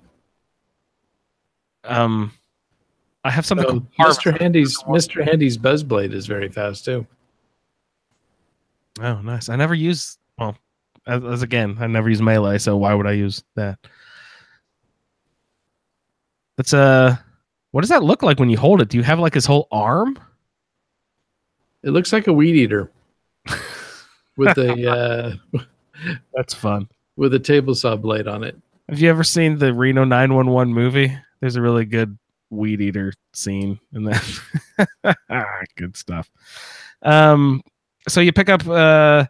[SPEAKER 3] I have something called
[SPEAKER 5] Mr. Handy's Buzzblade is very fast too.
[SPEAKER 3] Oh, nice. I never use, well, as again, I never use melee, so why would I use that? That's what does that look like when you hold it? Do you have like his whole arm?
[SPEAKER 5] It looks like a weed eater with a
[SPEAKER 3] That's fun.
[SPEAKER 5] with a table saw blade on it.
[SPEAKER 3] Have you ever seen the Reno 911 movie? There's a really good weed eater scene in that. Good stuff. So you pick up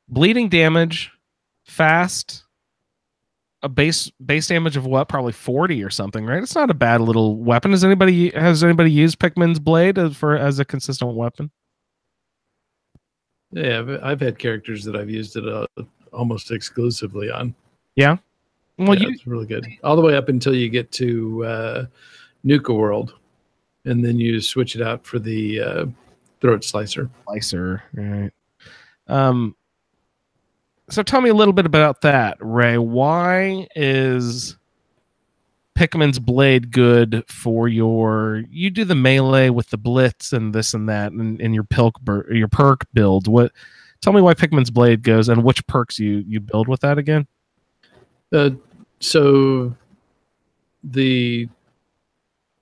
[SPEAKER 3] bleeding damage, fast, a base damage of what? Probably 40 or something, right? It's not a bad little weapon. Has anybody used Pikmin's blade as a consistent weapon?
[SPEAKER 5] Yeah, I've had characters that I've used it almost exclusively on.
[SPEAKER 3] Yeah. Well,
[SPEAKER 5] yeah, it's really good. All the way up until you get to Nuka World, and then you switch it out for the throat slicer.
[SPEAKER 3] Right. So tell me a little bit about that, Ray. Why is Pikmin's blade good for you do the melee with the blitz and this and that and your perk build? Tell me why Pikmin's blade goes and which perks you build with that again?
[SPEAKER 5] So the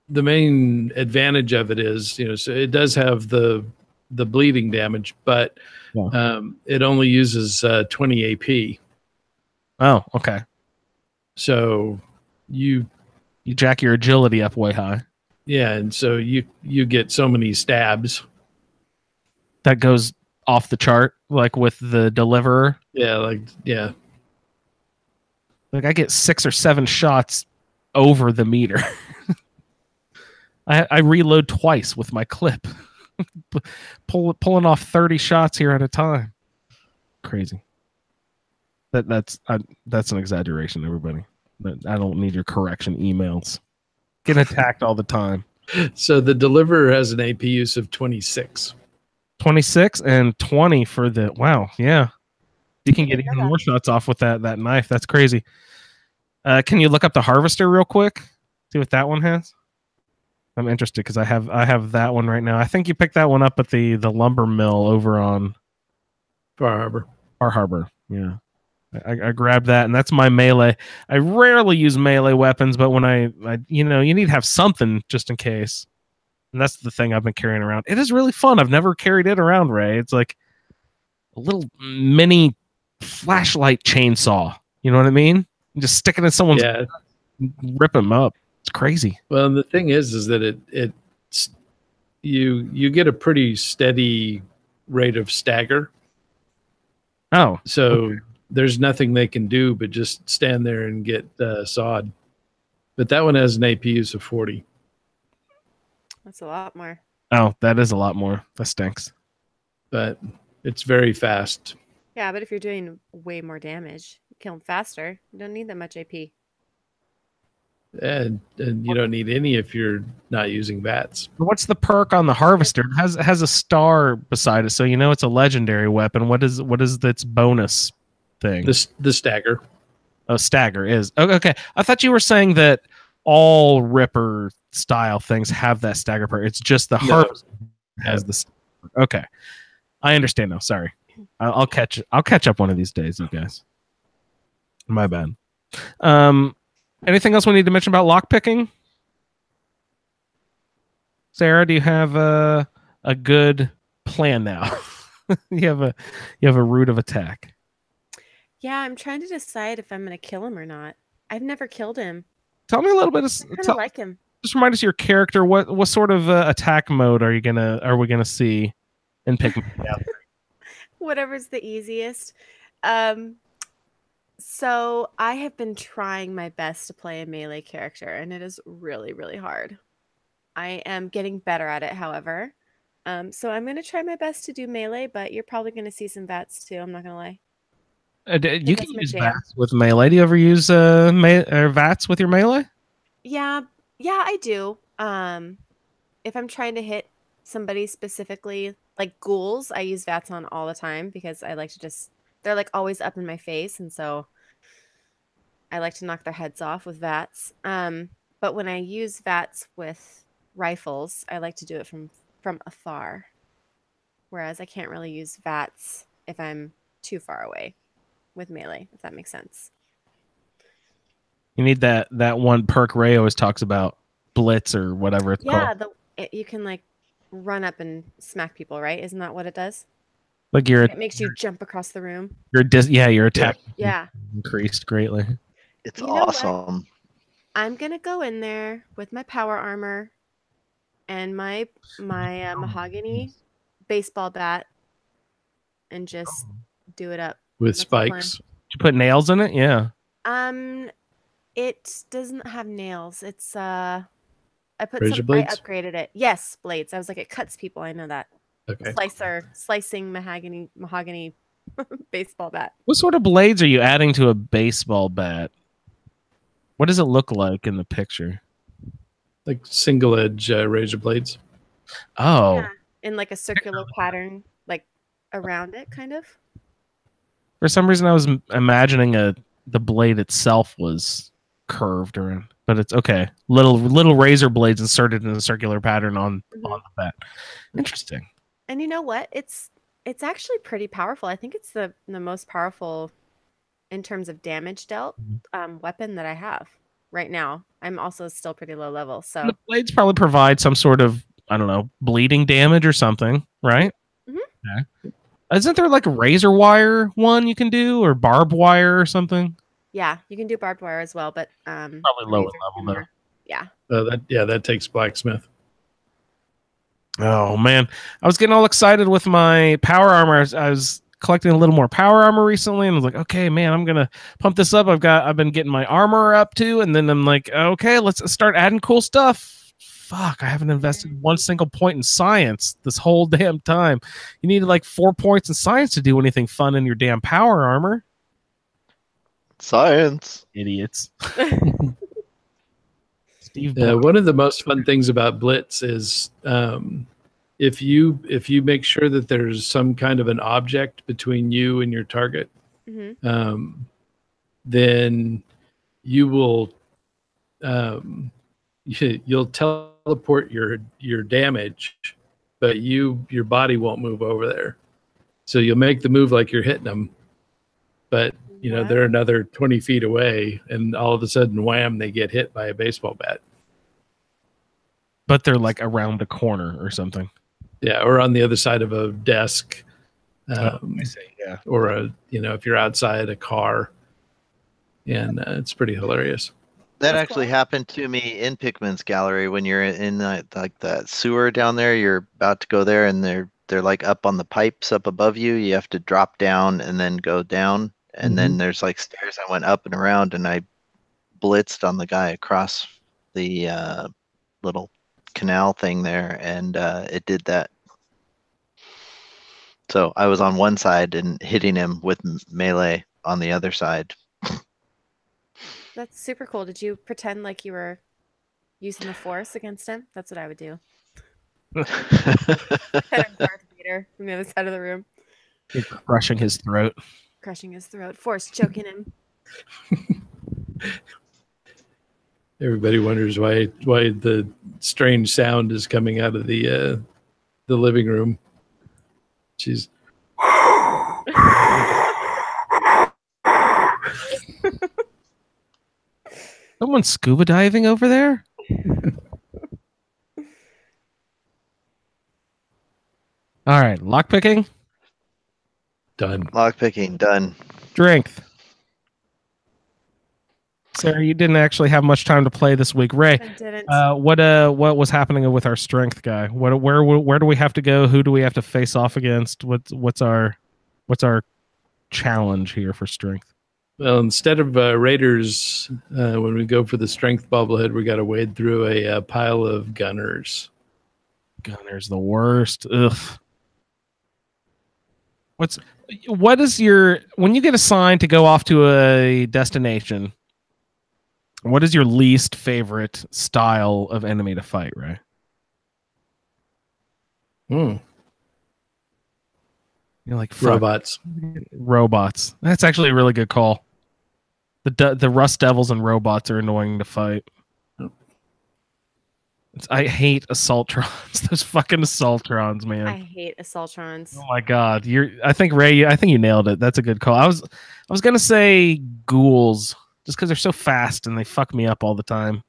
[SPEAKER 5] main advantage of it is, so it does have the bleeding damage, but it only uses 20 AP.
[SPEAKER 3] Oh, okay.
[SPEAKER 5] So you
[SPEAKER 3] jack your agility up way high.
[SPEAKER 5] Yeah, and so you get so many stabs.
[SPEAKER 3] That goes off the chart, like with the deliverer.
[SPEAKER 5] Yeah,
[SPEAKER 3] Like I get 6 or 7 shots over the meter. I reload twice with my clip. Pulling off 30 shots here at a time. Crazy. That's an exaggeration, everybody. I don't need your correction emails. Get attacked all the time.
[SPEAKER 5] So the deliverer has an AP use of 26.
[SPEAKER 3] 26 and 20 for the wow, yeah. You can get even more shots off with that knife. That's crazy. Can you look up the harvester real quick? See what that one has? I'm interested because I have that one right now. I think you picked that one up at the lumber mill over on
[SPEAKER 5] Far Harbor.
[SPEAKER 3] Far Harbor, yeah. I grabbed that, and that's my melee. I rarely use melee weapons, but when I you need to have something just in case. And that's the thing I've been carrying around. It is really fun. I've never carried it around, Ray. It's like a little mini flashlight chainsaw. You know what I mean? Just stick it in someone's rip them up. It's crazy.
[SPEAKER 5] Well, the thing is that you get a pretty steady rate of stagger.
[SPEAKER 3] Oh,
[SPEAKER 5] so there's nothing they can do but just stand there and get sawed. But that one has an AP use of 40.
[SPEAKER 4] That's a lot more.
[SPEAKER 3] Oh, that is a lot more. That stinks.
[SPEAKER 5] But it's very fast.
[SPEAKER 4] Yeah, but if you're doing way more damage, you kill them faster. You don't need that much AP.
[SPEAKER 5] And you don't need any if you're not using bats.
[SPEAKER 3] What's the perk on the harvester? It has a star beside it, so you know it's a legendary weapon. What is its bonus thing?
[SPEAKER 5] The stagger.
[SPEAKER 3] Oh, stagger is okay. I thought you were saying that all Ripper style things have that stagger perk. It's just the
[SPEAKER 5] No.
[SPEAKER 3] harvest has the stagger perk. Okay, I understand now. Sorry, I'll catch up one of these days, you guys. My bad. Anything else we need to mention about lockpicking? Sarah, do you have a good plan now? you have a route of attack.
[SPEAKER 4] Yeah, I'm trying to decide if I'm gonna kill him or not. I've never killed him.
[SPEAKER 3] Tell me a little bit.
[SPEAKER 4] I kind of like him.
[SPEAKER 3] Just remind us of your character. What sort of attack mode are we gonna see in Pikmin?
[SPEAKER 4] Whatever's the easiest. So I have been trying my best to play a melee character, and it is really, really hard. I am getting better at it, however. So I'm gonna try my best to do melee, but you're probably gonna see some VATs too. I'm not gonna lie.
[SPEAKER 3] You can
[SPEAKER 4] that's my
[SPEAKER 3] use
[SPEAKER 4] jam.
[SPEAKER 3] VATs with melee. Do you ever use VATs with your melee?
[SPEAKER 4] Yeah, I do. If I'm trying to hit somebody specifically, like ghouls, I use VATs on all the time because I like to they're like always up in my face, and so I like to knock their heads off with VATs. But when I use VATs with rifles, I like to do it from afar. Whereas I can't really use VATs if I'm too far away with melee, if that makes sense.
[SPEAKER 3] You need that one perk Ray always talks about, Blitz or whatever it's called.
[SPEAKER 4] You can like run up and smack people, right? Isn't that what it does?
[SPEAKER 3] Like
[SPEAKER 4] It makes you jump across the room.
[SPEAKER 3] your attack
[SPEAKER 4] Yeah.
[SPEAKER 3] increased greatly.
[SPEAKER 6] It's
[SPEAKER 4] You know what?
[SPEAKER 6] awesome.
[SPEAKER 4] I'm gonna go in there with my power armor and my mahogany baseball bat and just do it up
[SPEAKER 5] With
[SPEAKER 4] That's the plan.
[SPEAKER 5] spikes.
[SPEAKER 3] Did you put nails in it? Yeah.
[SPEAKER 4] It doesn't have nails. It's I
[SPEAKER 5] Razor blades?
[SPEAKER 4] I upgraded it. Yes, blades. I was like, it cuts people. I know that.
[SPEAKER 5] Okay.
[SPEAKER 4] Slicing mahogany baseball bat.
[SPEAKER 3] What sort of blades are you adding to a baseball bat? What does it look like in the picture?
[SPEAKER 5] Like single edge razor blades.
[SPEAKER 3] Oh,
[SPEAKER 4] Yeah, in like a circular pattern, like around it, kind of.
[SPEAKER 3] for some reason I was imagining the blade itself was curved around, but it's okay. Little razor blades inserted in a circular pattern on the bat. Interesting.
[SPEAKER 4] And you know what? It's actually pretty powerful. I think it's the most powerful in terms of damage dealt weapon that I have right now. I'm also still pretty low level, so
[SPEAKER 3] The blades probably provide some sort of, I don't know, bleeding damage or something, right?
[SPEAKER 4] Mhm.
[SPEAKER 3] Okay. Isn't there like a razor wire one you can do, or barbed wire or something?
[SPEAKER 4] yeah, you can do barbed wire as well, but
[SPEAKER 3] Probably lower
[SPEAKER 4] razor
[SPEAKER 3] level,
[SPEAKER 4] more- Yeah.
[SPEAKER 5] That takes blacksmith.
[SPEAKER 3] Oh man, I was getting all excited with my power armor. I was collecting a little more power armor recently, and I was like, okay, man, I'm gonna pump this up. I've been getting my armor up too, and then I'm like, okay, let's start adding cool stuff. Fuck, I haven't invested one single point in science this whole damn time. You needed like 4 points in science to do anything fun in your damn power armor.
[SPEAKER 6] Science.
[SPEAKER 3] Idiots. Steve.
[SPEAKER 5] One of the most fun things about Blitz is if you make sure that there's some kind of an object between you and your target, then you will you'll teleport your damage, but your body won't move over there. So you'll make the move like you're hitting them, but they're another 20 feet away, and all of a sudden, wham! They get hit by a baseball bat.
[SPEAKER 3] But they're like around the corner or something.
[SPEAKER 5] Yeah, or on the other side of a desk.
[SPEAKER 3] I see. Yeah.
[SPEAKER 5] Or if you're outside a car, and it's pretty hilarious.
[SPEAKER 6] That actually happened to me in Pikmin's gallery when you're in that sewer down there. You're about to go there, and they're like up on the pipes up above you. You have to drop down and then go down, and then there's like stairs. I went up and around, and I blitzed on the guy across the little canal thing there, and it did that. So I was on one side and hitting him with melee on the other side.
[SPEAKER 4] That's super cool. Did you pretend like you were using the force against him? That's what I would do. Kind of Darth Vader from the other side of the room.
[SPEAKER 3] You're crushing his throat.
[SPEAKER 4] Crushing his throat. Force choking him.
[SPEAKER 5] Everybody wonders why the strange sound is coming out of the living room. She's
[SPEAKER 3] Someone scuba diving over there? All right, lockpicking,
[SPEAKER 5] done.
[SPEAKER 6] Lockpicking done.
[SPEAKER 3] strength. Sarah, you didn't actually have much time to play this week. Ray,
[SPEAKER 4] I didn't.
[SPEAKER 3] what was happening with our strength guy? Where do we have to go? Who do we have to face off against? What's our challenge here for strength?
[SPEAKER 5] Well, instead of raiders, when we go for the strength bobblehead, we got to wade through a pile of gunners.
[SPEAKER 3] Gunner's the worst. Ugh. What is your, when you get assigned to go off to a destination, what is your least favorite style of enemy to fight, Ray? You're like, fuck. Robots. That's actually a really good call. The Rust Devils and robots are annoying to fight. I hate Assaultrons. Those fucking Assaultrons, man.
[SPEAKER 4] I hate Assaultrons.
[SPEAKER 3] Oh my god. I think Ray, I think you nailed it. That's a good call. I was gonna say ghouls, just because they're so fast and they fuck me up all the time.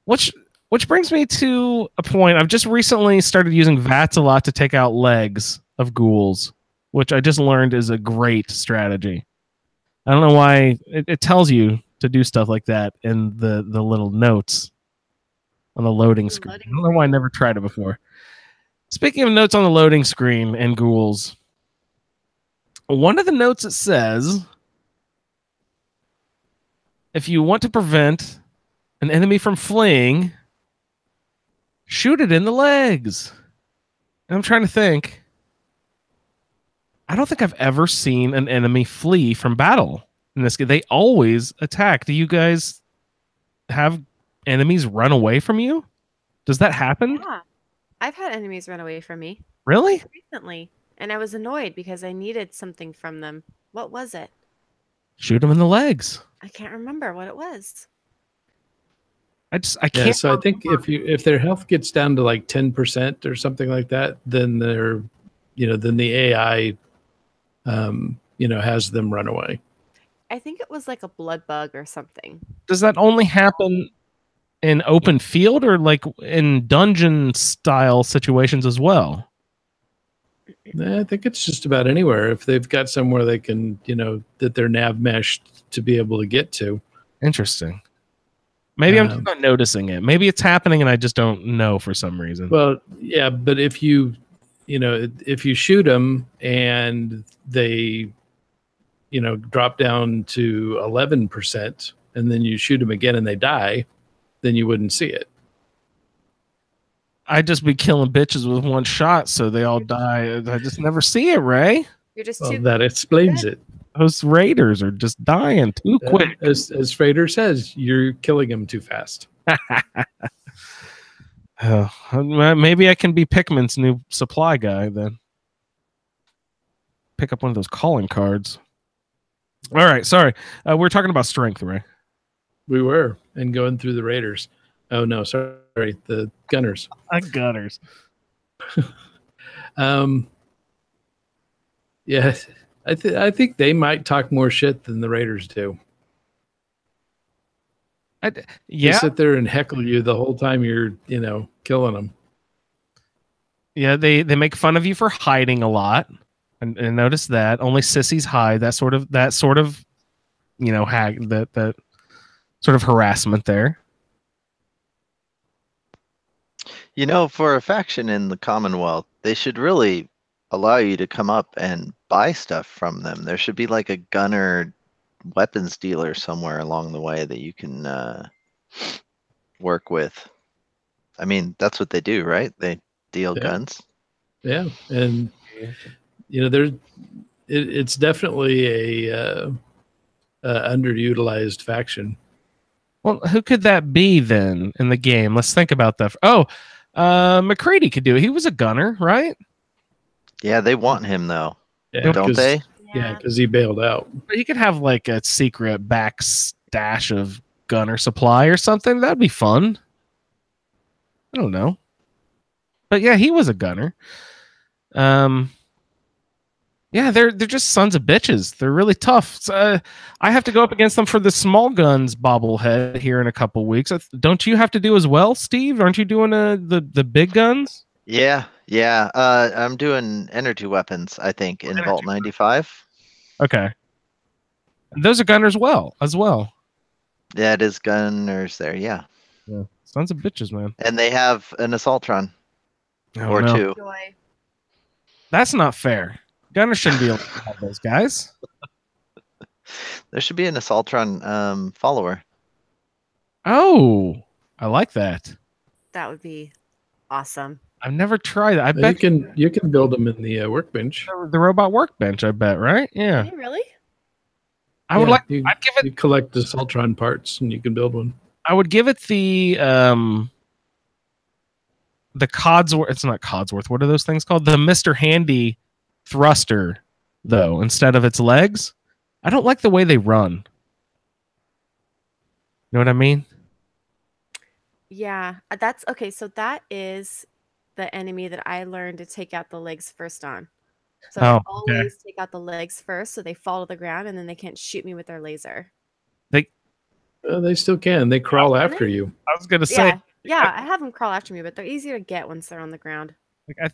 [SPEAKER 3] Which brings me to a point. I've just recently started using VATS a lot to take out legs of ghouls, which I just learned is a great strategy. I don't know why it tells you to do stuff like that in the little notes on the loading screen. I don't know why I never tried it before. Speaking of notes on the loading screen and ghouls, one of the notes it says, if you want to prevent an enemy from fleeing, shoot it in the legs. And I'm trying to think. I don't think I've ever seen an enemy flee from battle in this game. They always attack. Do you guys have enemies run away from you? Does that happen?
[SPEAKER 4] Yeah. I've had enemies run away from me
[SPEAKER 3] Really?
[SPEAKER 4] recently, and I was annoyed because I needed something from them. What was it?
[SPEAKER 3] Shoot them in the legs.
[SPEAKER 4] I can't remember what it was.
[SPEAKER 3] I can't.
[SPEAKER 5] Yeah, so I think if their health gets down to like 10% or something like that, then then the AI has them run away.
[SPEAKER 4] I think it was like a blood bug or something.
[SPEAKER 3] Does that only happen in open field or like in dungeon style situations as well?
[SPEAKER 5] I think it's just about anywhere. If they've got somewhere they can, that they're nav meshed to be able to get to.
[SPEAKER 3] Interesting. Maybe I'm just not noticing it. Maybe it's happening and I just don't know for some reason.
[SPEAKER 5] Well, yeah, but if you shoot them and they, drop down to 11%, and then you shoot them again and they die, then you wouldn't see it.
[SPEAKER 3] I'd just be killing bitches with one shot, so they all die. I just never see it, Ray.
[SPEAKER 4] You're just
[SPEAKER 5] Well, that explains it.
[SPEAKER 3] Those raiders are just dying too quick.
[SPEAKER 5] As Frater says, you're killing them too fast.
[SPEAKER 3] Maybe I can be Pikmin's new supply guy then. Pick up one of those calling cards. All right, sorry. We're talking about strength, Ray.
[SPEAKER 5] We were, and going through the raiders. Oh no, sorry, the gunners.
[SPEAKER 3] Gunners.
[SPEAKER 5] Yeah, I think they might talk more shit than the raiders do. They sit there and heckle you the whole time you're, killing them.
[SPEAKER 3] Yeah, they make fun of you for hiding a lot, and notice that only sissies hide. That sort of that sort of harassment there.
[SPEAKER 6] For a faction in the Commonwealth, they should really allow you to come up and buy stuff from them. There should be like a gunner weapons dealer somewhere along the way that you can work with. I mean, that's what they do, right? They deal guns.
[SPEAKER 5] Yeah, and it's definitely a underutilized faction.
[SPEAKER 3] Well, who could that be then in the game? Let's think about that. Oh, McCready could do it. He was a gunner, right?
[SPEAKER 6] Yeah, they want him though, don't they?
[SPEAKER 5] Yeah, because he bailed out.
[SPEAKER 3] But he could have like a secret back stash of gunner supply or something. That'd be fun. I don't know. But yeah, he was a gunner. Yeah, they're just sons of bitches. They're really tough. So, I have to go up against them for the small guns bobblehead here in a couple weeks. Don't you have to do as well, Steve? Aren't you doing the big guns?
[SPEAKER 6] Yeah. I'm doing energy weapons, I think, in Vault 95.
[SPEAKER 3] Okay. Those are gunners as well.
[SPEAKER 6] Yeah, it is gunners there, yeah.
[SPEAKER 3] Yeah. Sons of bitches, man.
[SPEAKER 6] And they have an Assaultron or
[SPEAKER 3] no.
[SPEAKER 6] two.
[SPEAKER 4] Joy.
[SPEAKER 3] That's not fair. Gunners shouldn't be able to have those guys.
[SPEAKER 6] There should be an Assaultron follower.
[SPEAKER 3] Oh, I like that.
[SPEAKER 4] That would be awesome.
[SPEAKER 3] I've never tried that. I bet
[SPEAKER 5] you can build them in the workbench.
[SPEAKER 3] the robot workbench. I bet, right? Yeah.
[SPEAKER 4] Can you really?
[SPEAKER 3] I would like.
[SPEAKER 5] You,
[SPEAKER 3] I'd give it.
[SPEAKER 5] You collect the Assaultron parts, and you can build one.
[SPEAKER 3] I would give it the Codsworth. It's not Codsworth. What are those things called? The Mr. Handy thruster, though, instead of its legs. I don't like the way they run. You know what I mean?
[SPEAKER 4] Yeah, that's okay. So that is the enemy that I learned to take out the legs first on. So I always take out the legs first, so they fall to the ground, and then they can't shoot me with their laser.
[SPEAKER 5] They still can. They crawl after you.
[SPEAKER 3] I was gonna say.
[SPEAKER 4] Yeah, I have them crawl after me, but they're easier to get once they're on the ground.
[SPEAKER 3] Like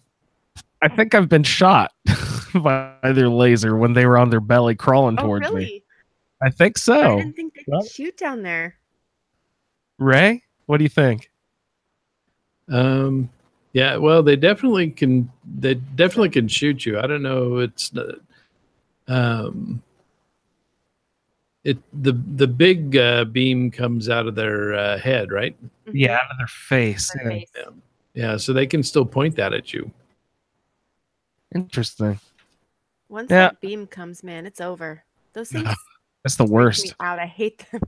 [SPEAKER 3] I think I've been shot by their laser when they were on their belly crawling towards me. I think so.
[SPEAKER 4] I didn't think they could shoot down there.
[SPEAKER 3] Ray, what do you think?
[SPEAKER 5] Yeah, well, they definitely can. They definitely can shoot you. I don't know. It's the big beam comes out of their head, right?
[SPEAKER 3] Yeah, out of their face.
[SPEAKER 5] Yeah, so they can still point that at you.
[SPEAKER 3] Interesting.
[SPEAKER 4] Once that beam comes, man, it's over. Those things.
[SPEAKER 3] That's the worst.
[SPEAKER 4] Me out. I hate them.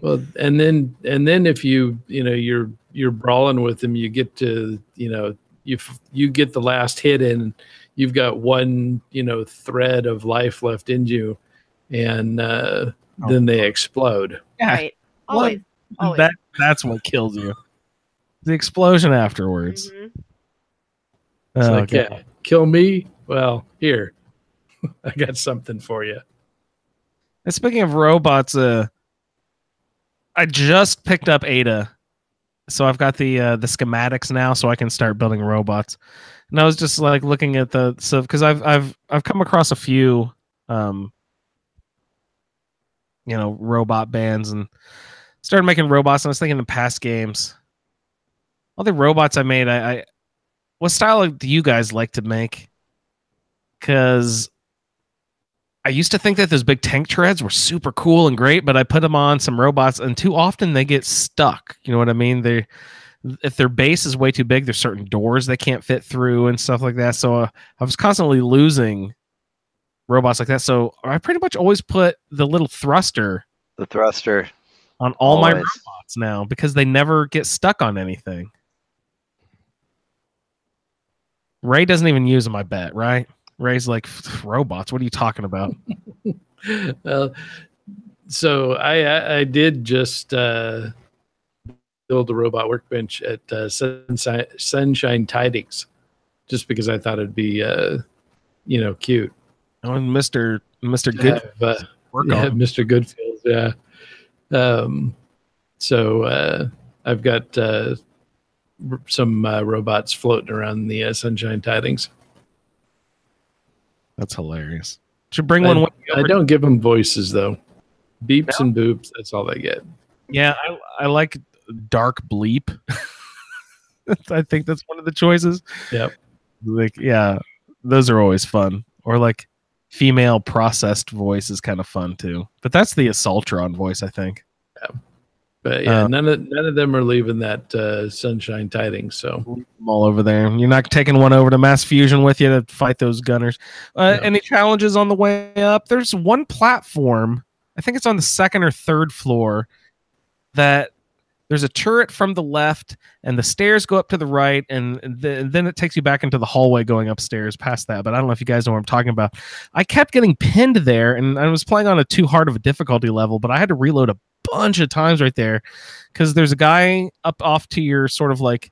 [SPEAKER 5] Well, and then if you're brawling with them, you get to you get the last hit in, you've got one thread of life left in you, and then they explode.
[SPEAKER 3] Yeah,
[SPEAKER 4] right. Always.
[SPEAKER 3] That's what kills you. The explosion afterwards.
[SPEAKER 4] Mm-hmm.
[SPEAKER 5] It's like, yeah, kill me. Well, here, I got something for you.
[SPEAKER 3] And speaking of robots, I just picked up Ada, so I've got the schematics now, so I can start building robots. And I was just like looking at because I've come across a few, robot bands and started making robots. And I was thinking in past games, all the robots I made, what style do you guys like to make? Because I used to think that those big tank treads were super cool and great, but I put them on some robots, and too often they get stuck. You know what I mean? If their base is way too big, there's certain doors they can't fit through and stuff like that. So I was constantly losing robots like that. So I pretty much always put the little thruster.
[SPEAKER 6] The thruster.
[SPEAKER 3] On all my robots now, because they never get stuck on anything. Ray doesn't even use them, I bet, right? Ray's like, robots, what are you talking about?
[SPEAKER 5] Well, so I did just build a robot workbench at Sunshine Tidings, just because I thought it'd be cute.
[SPEAKER 3] Oh, and Mr. Good
[SPEAKER 5] Mr. Goodfields, yeah. So I've got some robots floating around the Sunshine Tidings.
[SPEAKER 3] That's hilarious. Should bring one.
[SPEAKER 5] I don't give them voices though. Beeps and boops. That's all they get.
[SPEAKER 3] Yeah, I like dark bleep. I think that's one of the choices.
[SPEAKER 5] Yep.
[SPEAKER 3] Like, yeah, those are always fun. Or like female processed voice is kind of fun too. But that's the Assaultron voice, I think.
[SPEAKER 5] Yeah. But yeah, none of them are leaving that Sunshine Tidings. So
[SPEAKER 3] leave them all over there. You're not taking one over to Mass Fusion with you to fight those gunners. No. Any challenges on the way up? There's one platform. I think it's on the second or third floor that there's a turret from the left, and the stairs go up to the right, and then it takes you back into the hallway going upstairs past that. But I don't know if you guys know what I'm talking about. I kept getting pinned there, and I was playing on a too hard of a difficulty level, but I had to reload a bunch of times right there because there's a guy up off to your sort of like,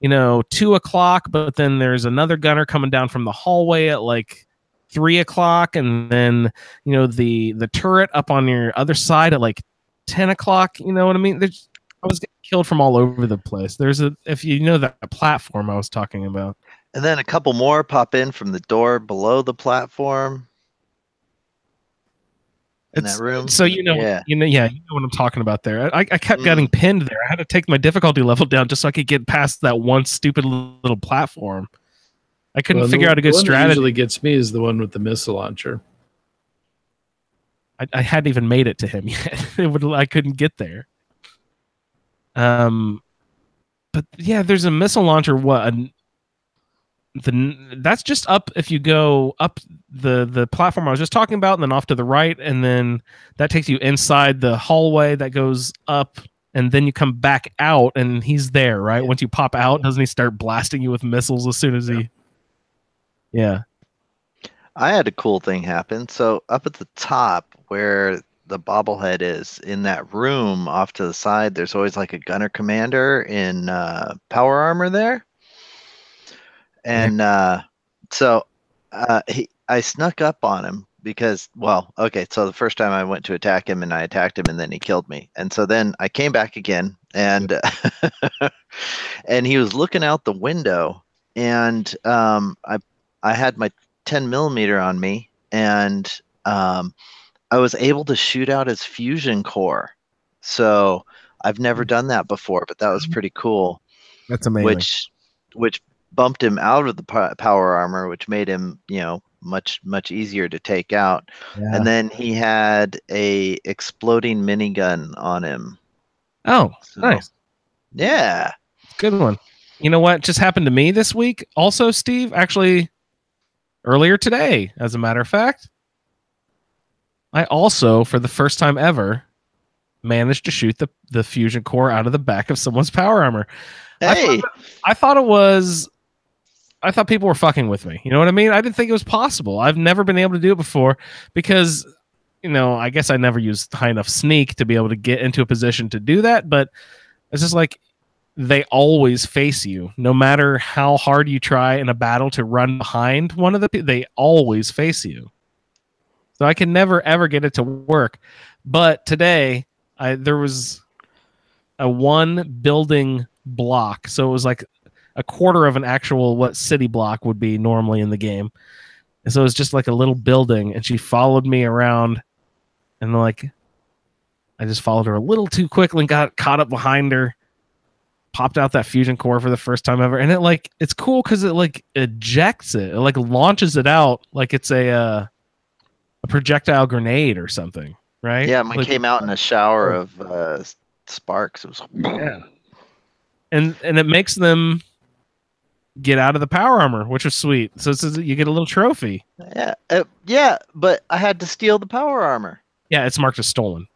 [SPEAKER 3] 2 o'clock, but then there's another gunner coming down from the hallway at like 3 o'clock, and then the turret up on your other side at like 10 o'clock. You know what I mean? I was getting killed from all over the place. If you know that platform I was talking about.
[SPEAKER 6] And then a couple more pop in from the door below the platform. In that room.
[SPEAKER 3] So you know what I'm talking about there. I kept getting pinned there. I had to take my difficulty level down just so I could get past that one stupid little platform. I couldn't figure out a good strategy.
[SPEAKER 5] What usually gets me is the one with the missile launcher.
[SPEAKER 3] I hadn't even made it to him yet. I couldn't get there. But yeah, there's a missile launcher. That's just up if you go up the platform I was just talking about, and then off to the right, and then that takes you inside the hallway that goes up, and then you come back out, and he's there, right? Once you pop out, doesn't he start blasting you with missiles as soon as he? Yeah.
[SPEAKER 6] I had a cool thing happen. So up at the top where the bobblehead is, in that room off to the side, there's always like a gunner commander in power armor there. And so I snuck up on him because, so the first time I went to attack him, and I attacked him, and then he killed me. And so then I came back again, and and he was looking out the window, and I had my 10 millimeter on me, and I was able to shoot out his fusion core. So I've never done that before, but that was pretty cool.
[SPEAKER 3] That's amazing.
[SPEAKER 6] Which bumped him out of the power armor, which made him, much easier to take out. Yeah. And then he had a exploding minigun on him.
[SPEAKER 3] Oh, so, nice.
[SPEAKER 6] Yeah.
[SPEAKER 3] Good one. You know what just happened to me this week? Also, Steve, actually earlier today, as a matter of fact, I also, for the first time ever, managed to shoot the fusion core out of the back of someone's power armor.
[SPEAKER 6] Hey.
[SPEAKER 3] I thought people were fucking with me. You know what I mean? I didn't think it was possible. I've never been able to do it before because, I guess I never used high enough sneak to be able to get into a position to do that. But it's just like they always face you. No matter how hard you try in a battle to run behind one of the people, they always face you. So I can never, ever get it to work. But today, there was a one building block. So it was like a quarter of an actual what city block would be normally in the game. And so it was just like a little building, and she followed me around, and like I just followed her a little too quickly and got caught up behind her, popped out that fusion core for the first time ever. And it's cool because it like ejects it. It like launches it out like it's a projectile grenade or something, right?
[SPEAKER 6] Yeah, mine came out in a shower of sparks. It was
[SPEAKER 3] and it makes them get out of the power armor, which was sweet. So you get a little trophy.
[SPEAKER 6] Yeah, but I had to steal the power armor.
[SPEAKER 3] Yeah, it's marked as stolen.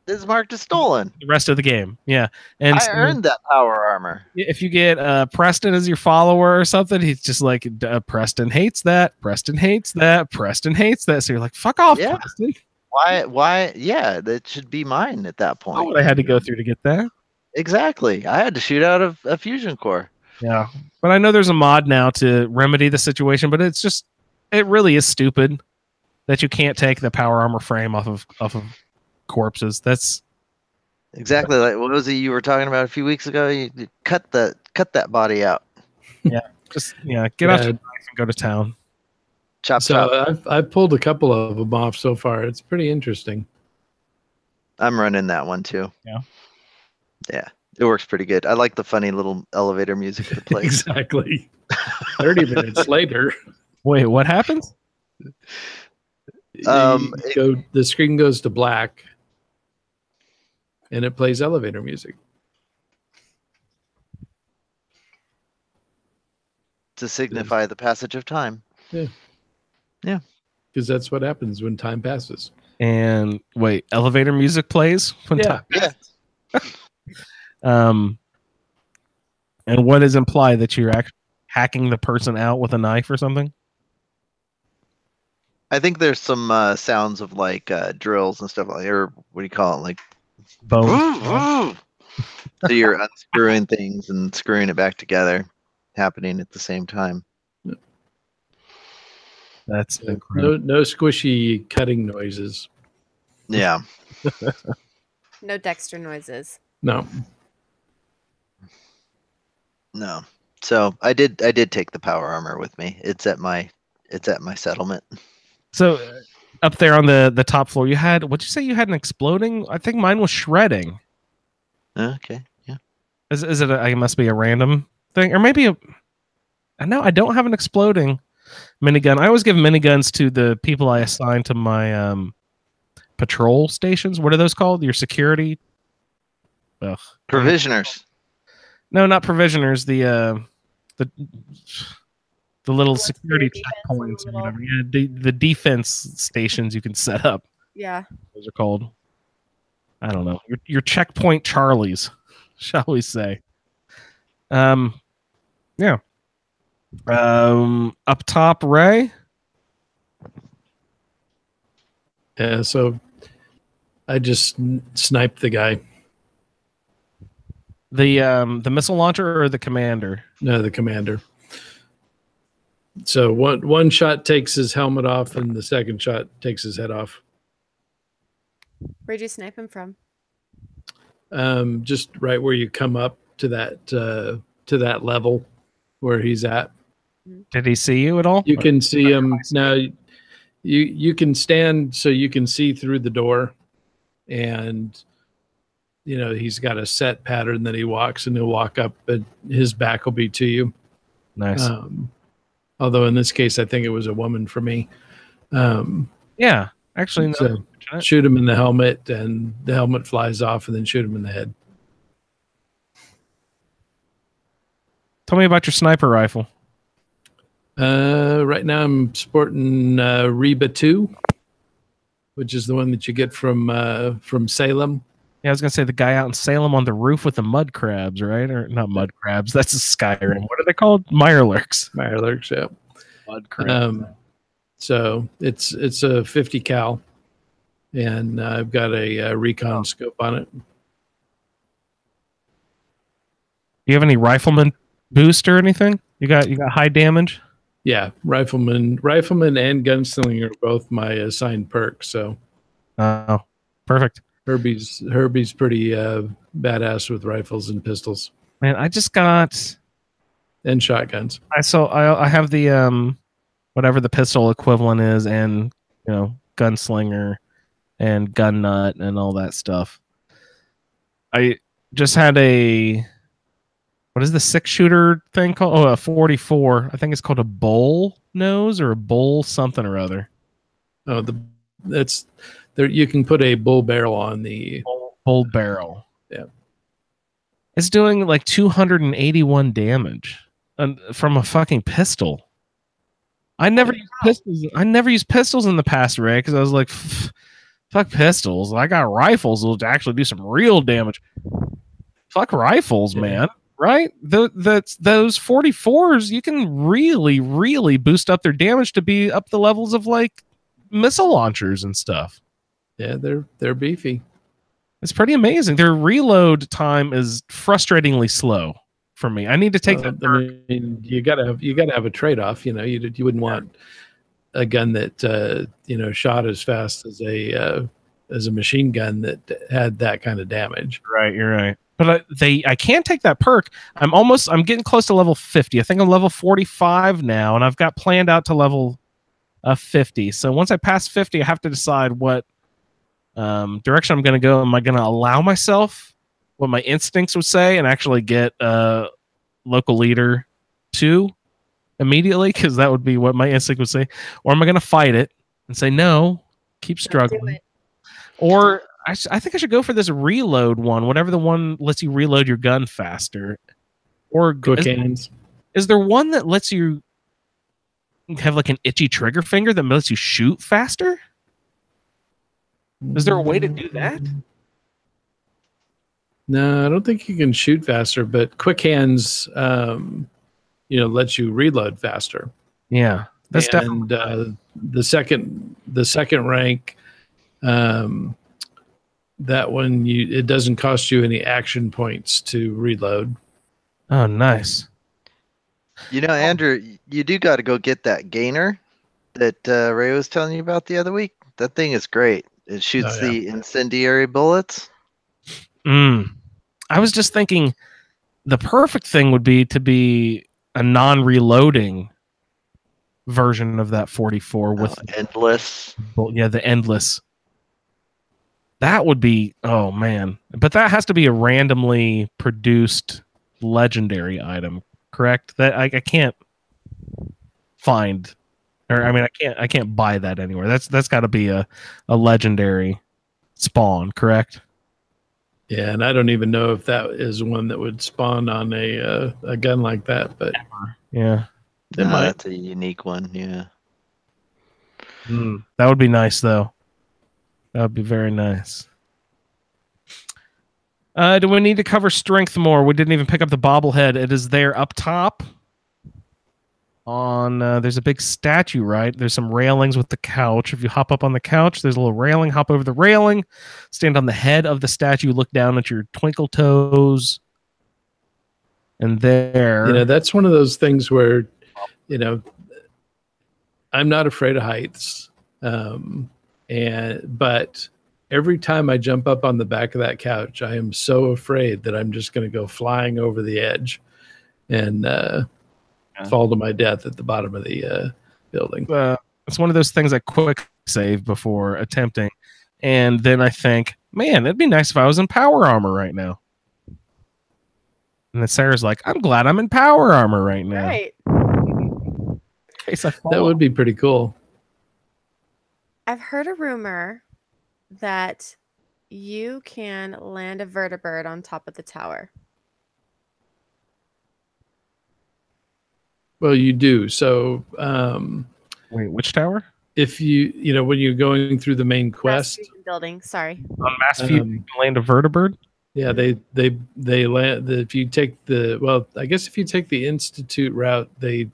[SPEAKER 6] It's marked as stolen.
[SPEAKER 3] The rest of the game, yeah. And
[SPEAKER 6] I earned that power armor.
[SPEAKER 3] If you get Preston as your follower or something, he's just like, Preston hates that. Preston hates that. Preston hates that. So you're like, fuck off, Preston.
[SPEAKER 6] Why? Yeah, that should be mine at that point.
[SPEAKER 3] What would I had to go through to get that?
[SPEAKER 6] Exactly. I had to shoot out of a fusion core.
[SPEAKER 3] Yeah, but I know there's a mod now to remedy the situation, but it really is stupid that you can't take the power armor frame off of corpses. That's
[SPEAKER 6] exactly like what was it you were talking about a few weeks ago? You cut that body out.
[SPEAKER 3] Yeah, get off your knife and go to town.
[SPEAKER 6] Chop.
[SPEAKER 5] I've pulled a couple of them off so far. It's pretty interesting.
[SPEAKER 6] I'm running that one too. Yeah, it works pretty good. I like the funny little elevator music that plays.
[SPEAKER 5] Exactly. 30 minutes later.
[SPEAKER 3] Wait, what happens?
[SPEAKER 5] The screen goes to black, and it plays elevator music.
[SPEAKER 6] To signify the passage of time.
[SPEAKER 5] Yeah. Because that's what happens when time passes.
[SPEAKER 3] And wait, elevator music plays when time passes?
[SPEAKER 6] Yeah.
[SPEAKER 3] And what is implied that you're actually hacking the person out with a knife or something?
[SPEAKER 6] I think there's some sounds of like drills and stuff like, or what do you call it, like
[SPEAKER 3] Bones.
[SPEAKER 6] so you're unscrewing things and screwing it back together, happening at the same time.
[SPEAKER 3] That's incredible.
[SPEAKER 5] No squishy cutting noises.
[SPEAKER 6] Yeah.
[SPEAKER 4] No Dexter noises.
[SPEAKER 5] No.
[SPEAKER 6] No. So I did take the power armor with me. It's at my settlement.
[SPEAKER 3] So up there on the top floor, you had, what'd you say you had an exploding? I think mine was shredding.
[SPEAKER 6] Okay. Yeah.
[SPEAKER 3] Is it? It must be a random thing, or maybe I know I don't have an exploding minigun. I always give miniguns to the people I assign to my patrol stations. What are those called? Your security? Ugh.
[SPEAKER 6] Provisioners.
[SPEAKER 3] No, not provisioners. The little security
[SPEAKER 4] defense
[SPEAKER 3] checkpoints or
[SPEAKER 4] little-
[SPEAKER 3] whatever. Yeah, the defense stations you can set up.
[SPEAKER 4] Yeah.
[SPEAKER 3] Those are called. I don't know. Your checkpoint Charlies, shall we say? Yeah. Up top, Ray.
[SPEAKER 5] Yeah, so I just sniped the guy.
[SPEAKER 3] The missile launcher or the commander?
[SPEAKER 5] No, the commander. So one shot takes his helmet off, and the second shot takes his head off.
[SPEAKER 4] Where'd you snipe him from?
[SPEAKER 5] Just right where you come up to that level where he's at.
[SPEAKER 3] Did he see you at all?
[SPEAKER 5] You can see him now. You can stand so you can see through the door, and he's got a set pattern that he walks, and he'll walk up, and his back will be to you.
[SPEAKER 3] Nice.
[SPEAKER 5] Although in this case, I think it was a woman for me.
[SPEAKER 3] Yeah, actually, no.
[SPEAKER 5] So shoot him in the helmet, and the helmet flies off, and then shoot him in the head.
[SPEAKER 3] Tell me about your sniper rifle.
[SPEAKER 5] Right now I'm sporting Reba 2, which is the one that you get from Salem.
[SPEAKER 3] Yeah, I was gonna say the guy out in Salem on the roof with the mud crabs, right? Or not mud crabs? That's a Skyrim. What are they called? Mirelurks.
[SPEAKER 5] Mirelurks, yeah.
[SPEAKER 3] Mud crabs.
[SPEAKER 5] So it's a 50 cal, and I've got a recon scope on it.
[SPEAKER 3] Do you have any rifleman boost or anything? You got high damage?
[SPEAKER 5] Yeah, rifleman and gunslinger are both my assigned perks. So,
[SPEAKER 3] Oh, perfect.
[SPEAKER 5] Herbie's pretty badass with rifles and pistols
[SPEAKER 3] Man, I just got
[SPEAKER 5] and shotguns.
[SPEAKER 3] I have the whatever the pistol equivalent is, and gunslinger and gun nut and all that stuff. I just had what is the 6-shooter thing called? Oh, a 44. I think it's called a bull nose or a bull something or other.
[SPEAKER 5] Oh, that's there. You can put a bull barrel on the
[SPEAKER 3] bull barrel.
[SPEAKER 5] Yeah,
[SPEAKER 3] it's doing like 281 damage from a fucking pistol. I never used pistols. I never used pistols in the past, Ray, because I was like, fuck pistols. I got rifles that'll actually do some real damage. Fuck rifles, man. Right? Those 44s, you can really, really boost up their damage to be up the levels of like missile launchers and stuff.
[SPEAKER 5] Yeah, they're beefy.
[SPEAKER 3] It's pretty amazing. Their reload time is frustratingly slow for me. I need to take that.
[SPEAKER 5] I mean, you gotta have a trade off. You wouldn't want a gun that shot as fast as a machine gun that had that kind of damage.
[SPEAKER 3] Right, you're right. But I can't take that perk. I'm getting close to level 50. I think I'm level 45 now, and I've got planned out to level 50. So once I pass 50, I have to decide what direction I'm going to go. Am I going to allow myself what my instincts would say and actually get local leader 2 immediately? Because that would be what my instinct would say. Or am I going to fight it and say, no, keep struggling? Or I think I should go for this reload one, whatever the one lets you reload your gun faster. Or
[SPEAKER 5] quick hands.
[SPEAKER 3] Is there one that lets you have like an itchy trigger finger that lets you shoot faster? Is there a way to do that?
[SPEAKER 5] No, I don't think you can shoot faster, but quick hands, lets you reload faster.
[SPEAKER 3] Yeah, that's
[SPEAKER 5] And the second rank, that one it doesn't cost you any action points to reload.
[SPEAKER 3] Oh, nice.
[SPEAKER 6] Andrew, you do got to go get that gainer that Ray was telling you about the other week. That thing is great. It shoots
[SPEAKER 5] yeah.
[SPEAKER 6] the incendiary bullets.
[SPEAKER 3] I was just thinking the perfect thing would be to be a non-reloading version of that 44 with
[SPEAKER 6] endless.
[SPEAKER 3] The endless. That would be, oh man. But that has to be a randomly produced legendary item, correct? That I can't find, or I mean I can't buy that anywhere. That's got to be a legendary spawn, correct?
[SPEAKER 5] Yeah, and I don't even know if that is one that would spawn on a gun like that, but
[SPEAKER 3] yeah,
[SPEAKER 6] that's a unique one. Yeah,
[SPEAKER 3] that would be nice though. That would be very nice. Do we need to cover strength more? We didn't even pick up the bobblehead. It is there up top. There's a big statue, right? There's some railings with the couch. If you hop up on the couch, there's a little railing. Hop over the railing, stand on the head of the statue, look down at your twinkle toes, and there.
[SPEAKER 5] That's one of those things where, I'm not afraid of heights, but every time I jump up on the back of that couch, I am so afraid that I'm just going to go flying over the edge and fall to my death at the bottom of the building.
[SPEAKER 3] It's one of those things I quick save before attempting, and then I think, man, it'd be nice if I was in power armor right now. And then Sarah's like, I'm glad I'm in power armor right now.
[SPEAKER 4] Right.
[SPEAKER 3] In case I fall.
[SPEAKER 5] That would be pretty cool.
[SPEAKER 4] I've heard a rumor that you can land a vertibird on top of the tower.
[SPEAKER 5] Well, you do. So,
[SPEAKER 3] wait, which tower?
[SPEAKER 5] If when you're going through the main quest
[SPEAKER 4] building, sorry,
[SPEAKER 3] on Massview, you can land a vertibird.
[SPEAKER 5] Yeah, they land. If you take I guess if you take the Institute route, they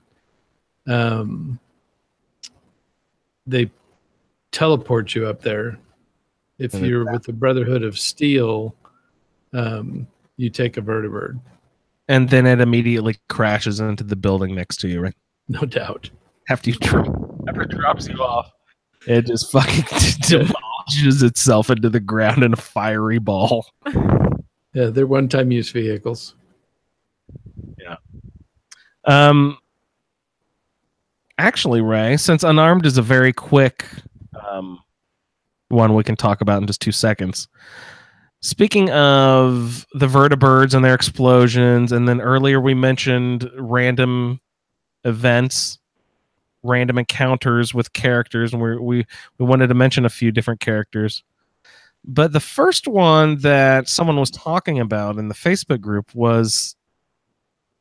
[SPEAKER 5] teleport you up there. If you're with the Brotherhood of Steel, you take a vertibird.
[SPEAKER 3] And then it immediately crashes into the building next to you, right?
[SPEAKER 5] No doubt.
[SPEAKER 3] After you never drops you off, it just fucking demolishes itself into the ground in a fiery ball.
[SPEAKER 5] Yeah, they're one-time use vehicles.
[SPEAKER 3] Yeah. Actually, Ray, since unarmed is a very quick one we can talk about in just 2 seconds. Speaking of the vertibirds and their explosions, and then earlier we mentioned random events, random encounters with characters, and we wanted to mention a few different characters. But the first one that someone was talking about in the Facebook group was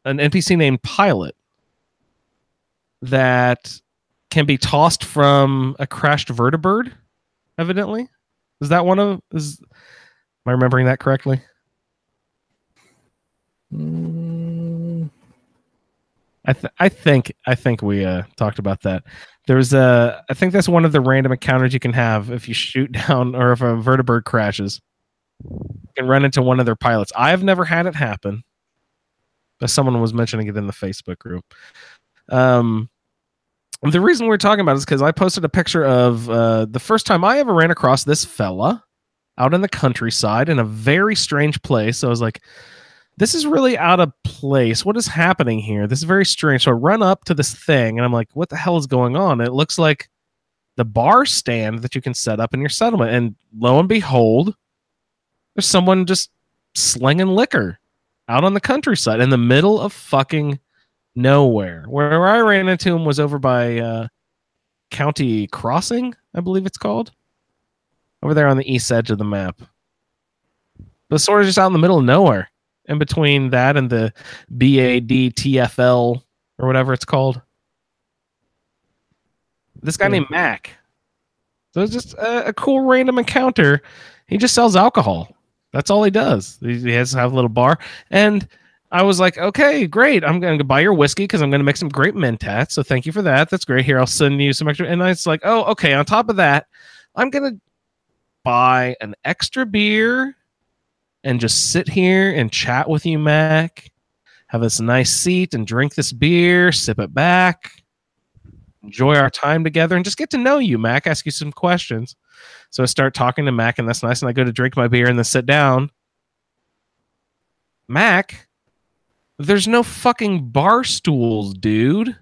[SPEAKER 3] an NPC named Pilot that can be tossed from a crashed vertibird, evidently. Is that one of... Am I remembering that correctly? I think we talked about that. There's I think that's one of the random encounters you can have if you shoot down or if a vertibird crashes. You can run into one of their pilots. I've never had it happen, but someone was mentioning it in the Facebook group. The reason we're talking about it is because I posted a picture of the first time I ever ran across this fella out in the countryside in a very strange place. So I was like, this is really out of place. What is happening here? This is very strange. So I run up to this thing and I'm like, what the hell is going on? And it looks like the bar stand that you can set up in your settlement. And lo and behold, there's someone just slinging liquor out on the countryside in the middle of fucking nowhere. Where I ran into him was over by County Crossing, I believe it's called. Over there on the east edge of the map. But sort of just out in the middle of nowhere. In between that and the BADTFL or whatever it's called. This guy named Mac. So it's just a cool random encounter. He just sells alcohol. That's all he does. He has to have a little bar. And I was like, okay, great. I'm going to buy your whiskey because I'm going to make some great mentats. So thank you for that. That's great. Here, I'll send you some extra. And I was like, oh, okay. On top of that, I'm going to buy an extra beer and just sit here and chat with you, Mac. Have this nice seat and drink this beer, sip it back, enjoy our time together, and just get to know you, Mac. Ask you some questions. So I start talking to Mac, and that's nice. And I go to drink my beer and then sit down. Mac, there's no fucking bar stools, dude.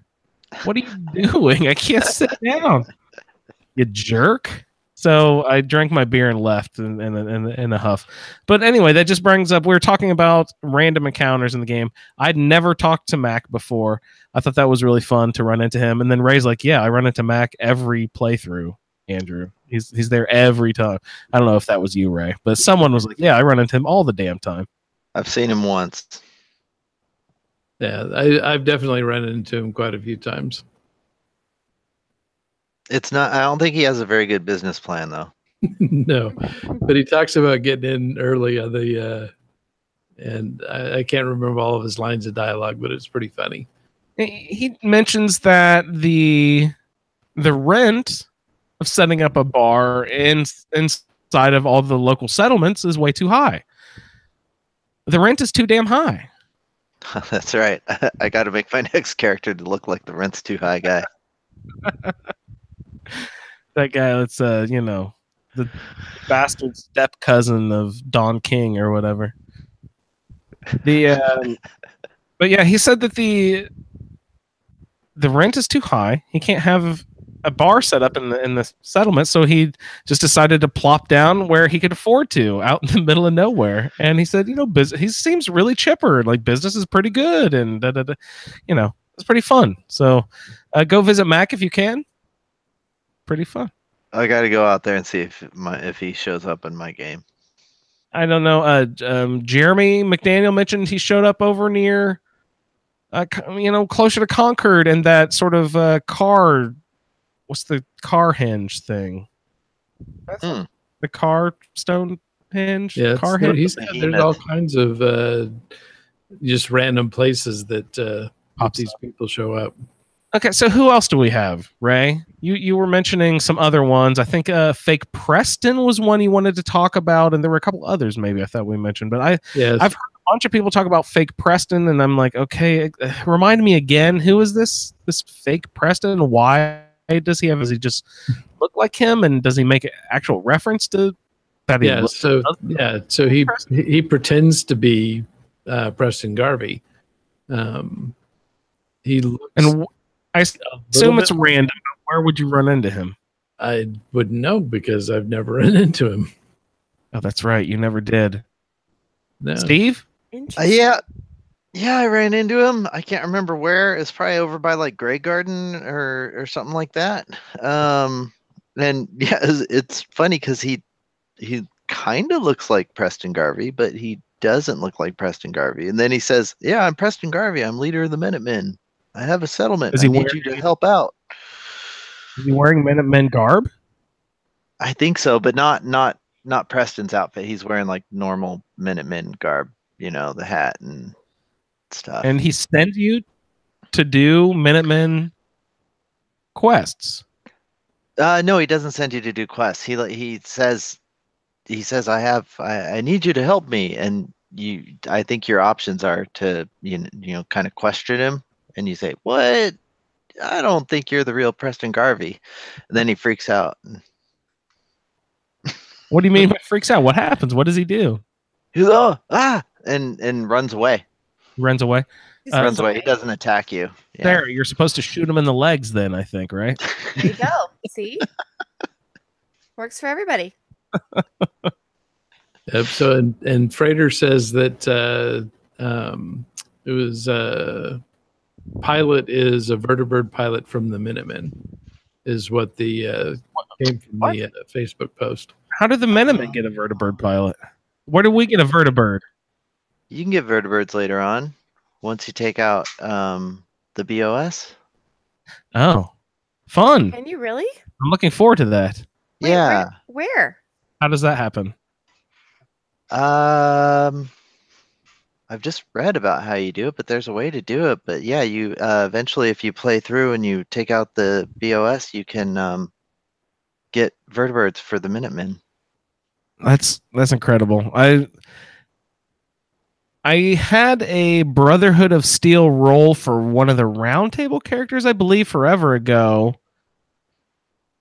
[SPEAKER 3] What are you doing? I can't sit down. You jerk. So I drank my beer and left in a huff. But anyway, that just brings up, we were talking about random encounters in the game. I'd never talked to Mac before. I thought that was really fun to run into him. And then Ray's like, yeah, I run into Mac every playthrough, Andrew. He's there every time. I don't know if that was you, Ray, but someone was like, yeah, I run into him all the damn time.
[SPEAKER 6] I've seen him once.
[SPEAKER 5] Yeah, I've definitely run into him quite a few times.
[SPEAKER 6] It's not. I don't think he has a very good business plan, though.
[SPEAKER 5] No, but he talks about getting in early on the, and I can't remember all of his lines of dialogue, but it's pretty funny.
[SPEAKER 3] He mentions that the rent of setting up a bar inside of all the local settlements is way too high. The rent is too damn high.
[SPEAKER 6] That's right. I got to make my next character to look like the rent's too high guy.
[SPEAKER 3] That guy that's the bastard step cousin of Don King or whatever. But yeah, he said that the rent is too high. He can't have a bar set up in the settlement, so he just decided to plop down where he could afford to, out in the middle of nowhere. And he said, he seems really chipper, like business is pretty good, and it's pretty fun. So go visit Mac if you can. Pretty fun.
[SPEAKER 6] I got to go out there and see if he shows up in my game.
[SPEAKER 3] I don't know. Jeremy McDaniel mentioned he showed up over near, closer to Concord, and that sort of car. What's the car hinge thing? The car stone hinge.
[SPEAKER 5] Yeah,
[SPEAKER 3] car hinge.
[SPEAKER 5] He said there's all kinds of just random places that these people show up.
[SPEAKER 3] Okay, so who else do we have, Ray? You were mentioning some other ones. I think Fake Preston was one you wanted to talk about, and there were a couple others maybe I thought we mentioned. But I've heard a bunch of people talk about Fake Preston, and I'm like, okay, remind me again, who is this Fake Preston? Why does he have? Does he just look like him, and does he make an actual reference to that?
[SPEAKER 5] So he pretends to be Preston Garvey. He looks,
[SPEAKER 3] and I assume it's random. Where would you run into him?
[SPEAKER 5] I wouldn't know because I've never run into him.
[SPEAKER 3] Oh, that's right. You never did.
[SPEAKER 5] No.
[SPEAKER 3] Steve?
[SPEAKER 6] Yeah, I ran into him. I can't remember where. It's probably over by like Grey Garden or something like that. And yeah, it's funny because he kind of looks like Preston Garvey, but he doesn't look like Preston Garvey. And then he says, "Yeah, I'm Preston Garvey. I'm leader of the Minutemen. I have a settlement. I need you to help out."
[SPEAKER 3] Is he wearing Minutemen garb?
[SPEAKER 6] I think so, but not Preston's outfit. He's wearing like normal Minutemen garb, the hat and stuff.
[SPEAKER 3] And he sends you to do Minutemen quests.
[SPEAKER 6] No, he doesn't send you to do quests. He says I need you to help me, and I think your options are to kind of question him, and you say, "What? I don't think you're the real Preston Garvey." And then he freaks out.
[SPEAKER 3] What do you mean by freaks out? What happens? What does he do?
[SPEAKER 6] He's and runs away.
[SPEAKER 3] He runs away.
[SPEAKER 6] Runs away. He doesn't attack you. Yeah.
[SPEAKER 3] There, you're supposed to shoot him in the legs then, I think, right?
[SPEAKER 4] There you go. See? Works for everybody.
[SPEAKER 5] Yep. So, and Frater says that it was pilot is a vertibird pilot from the Minutemen, is what the came from the Facebook post.
[SPEAKER 3] How did the Minutemen get a vertibird pilot? Where do we get a vertibird?
[SPEAKER 6] You can get vertibirds later on, once you take out the BOS.
[SPEAKER 3] Oh, fun!
[SPEAKER 4] Can you really?
[SPEAKER 3] I'm looking forward to that.
[SPEAKER 4] Wait,
[SPEAKER 6] yeah.
[SPEAKER 4] Where?
[SPEAKER 3] How does that happen?
[SPEAKER 6] I've just read about how you do it, but there's a way to do it. But yeah, you eventually, if you play through and you take out the BOS, you can get vertebrates for the Minutemen.
[SPEAKER 3] That's incredible. I had a Brotherhood of Steel roll for one of the Roundtable characters, I believe, forever ago.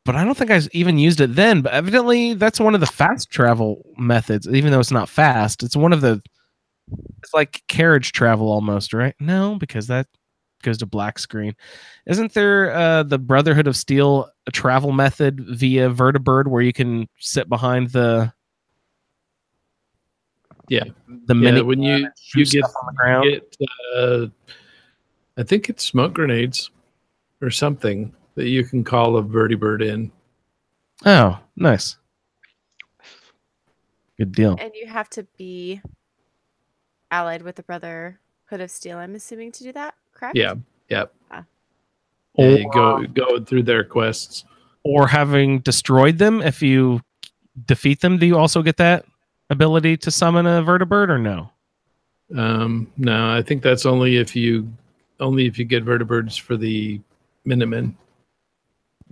[SPEAKER 3] But I don't think I even used it then. But evidently, that's one of the fast travel methods, even though it's not fast. It's one of the. It's like carriage travel almost, right? No, because that goes to black screen. Isn't there the Brotherhood of Steel a travel method via Vertibird where you can sit behind the mini
[SPEAKER 5] when you
[SPEAKER 3] shoot
[SPEAKER 5] get
[SPEAKER 3] stuff on the ground?
[SPEAKER 5] I think it's smoke grenades or something that you can call a vertibird in.
[SPEAKER 3] Oh, nice. Good deal.
[SPEAKER 4] And you have to be allied with the Brotherhood of Steel, I'm assuming, to do that, correct?
[SPEAKER 5] Yeah. Yep.
[SPEAKER 4] Ah.
[SPEAKER 5] Yeah, you go through their quests.
[SPEAKER 3] Or having destroyed them, if you defeat them, do you also get that ability to summon a vertibird or no?
[SPEAKER 5] No, I think that's only if you get vertibirds for the Minutemen.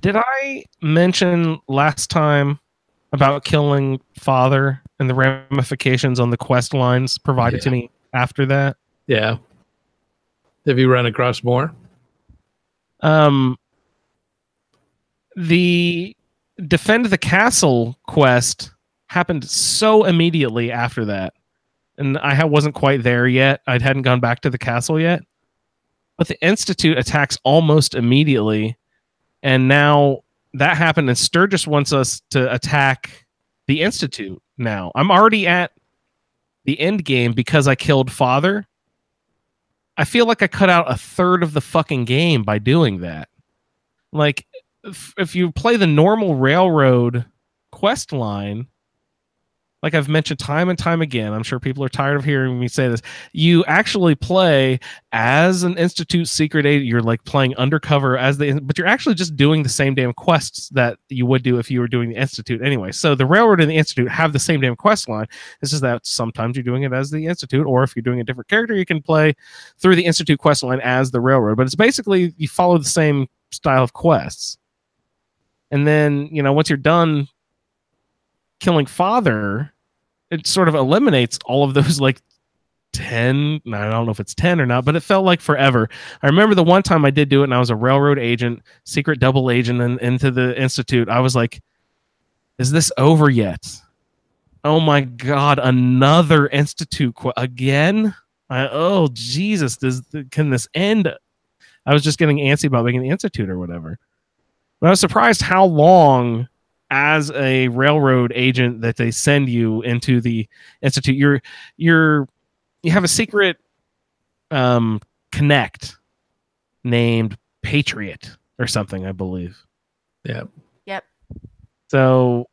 [SPEAKER 3] Did I mention last time about killing Father and the ramifications on the quest lines provided to me after that?
[SPEAKER 5] Yeah. Have you run across more?
[SPEAKER 3] The Defend the Castle quest happened so immediately after that. And I wasn't quite there yet. I hadn't gone back to the castle yet. But the Institute attacks almost immediately. And now that happened, and Sturgis wants us to attack the Institute now. I'm already at the end game because I killed Father. I feel like I cut out a third of the fucking game by doing that. Like, if you play the normal Railroad quest line, like I've mentioned time and time again, I'm sure people are tired of hearing me say this, you actually play as an Institute secret agent. You're like playing undercover but you're actually just doing the same damn quests that you would do if you were doing the Institute anyway. So the Railroad and the Institute have the same damn quest line. It's just that sometimes you're doing it as the Institute, or if you're doing a different character, you can play through the Institute quest line as the Railroad. But it's basically, you follow the same style of quests. And then, once you're done killing Father, it sort of eliminates all of those like 10, I don't know if it's 10 or not, but it felt like forever. I remember the one time I did do it and I was a Railroad agent, secret double agent, and into the Institute. I was like, is this over yet? Oh my God, another Institute again? Oh Jesus, can this end? I was just getting antsy about making the Institute or whatever. But I was surprised how long as a Railroad agent that they send you into the Institute. You have a secret connect named Patriot or something, I believe.
[SPEAKER 5] Yeah.
[SPEAKER 4] Yep.
[SPEAKER 3] So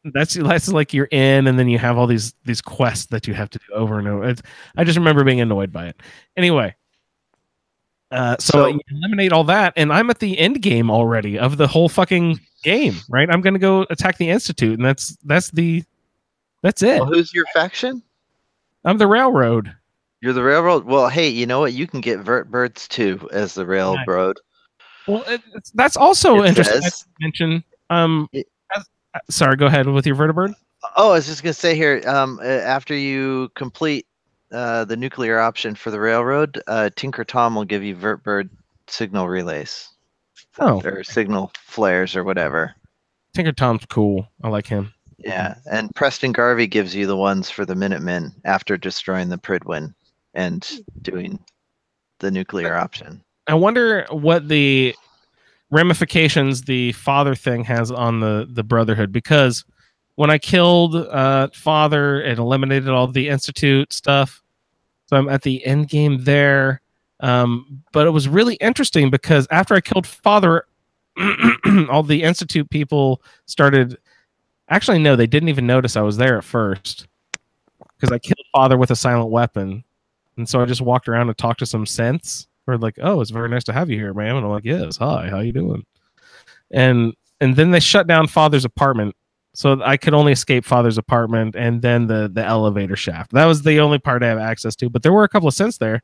[SPEAKER 3] that's like you're in, and then you have all these quests that you have to do over and over. I just remember being annoyed by it. Anyway. So you eliminate all that, and I'm at the end game already of the whole fucking game, right? I'm gonna go attack the Institute, and that's it.
[SPEAKER 6] Well, who's your faction?
[SPEAKER 3] I'm the Railroad.
[SPEAKER 6] You're the Railroad? Well, hey, you know what? You can get vertibirds too as the Railroad.
[SPEAKER 3] Well, that's also interesting to mention. Sorry, go ahead with your vertibird.
[SPEAKER 6] Oh, I was just gonna say here, after you complete the nuclear option for the Railroad, Tinker Tom will give you vertibird signal relays. Or signal flares or whatever.
[SPEAKER 3] Tinker Tom's cool. I like him.
[SPEAKER 6] Yeah, and Preston Garvey gives you the ones for the Minutemen after destroying the Pridwin and doing the nuclear option.
[SPEAKER 3] I wonder what the ramifications the Father thing has on the Brotherhood, because when I killed Father, it eliminated all the Institute stuff. So I'm at the end game there. But it was really interesting because after I killed Father, all the Institute people started... Actually, no, they didn't even notice I was there at first because I killed Father with a silent weapon. And so I just walked around and talked to some synths who were like, oh, it's very nice to have you here, man. And I'm like, yes, hi, how you doing? And then they shut down Father's apartment So I could only escape Father's apartment and then the elevator shaft. That was the only part I have access to. But there were a couple of synths there,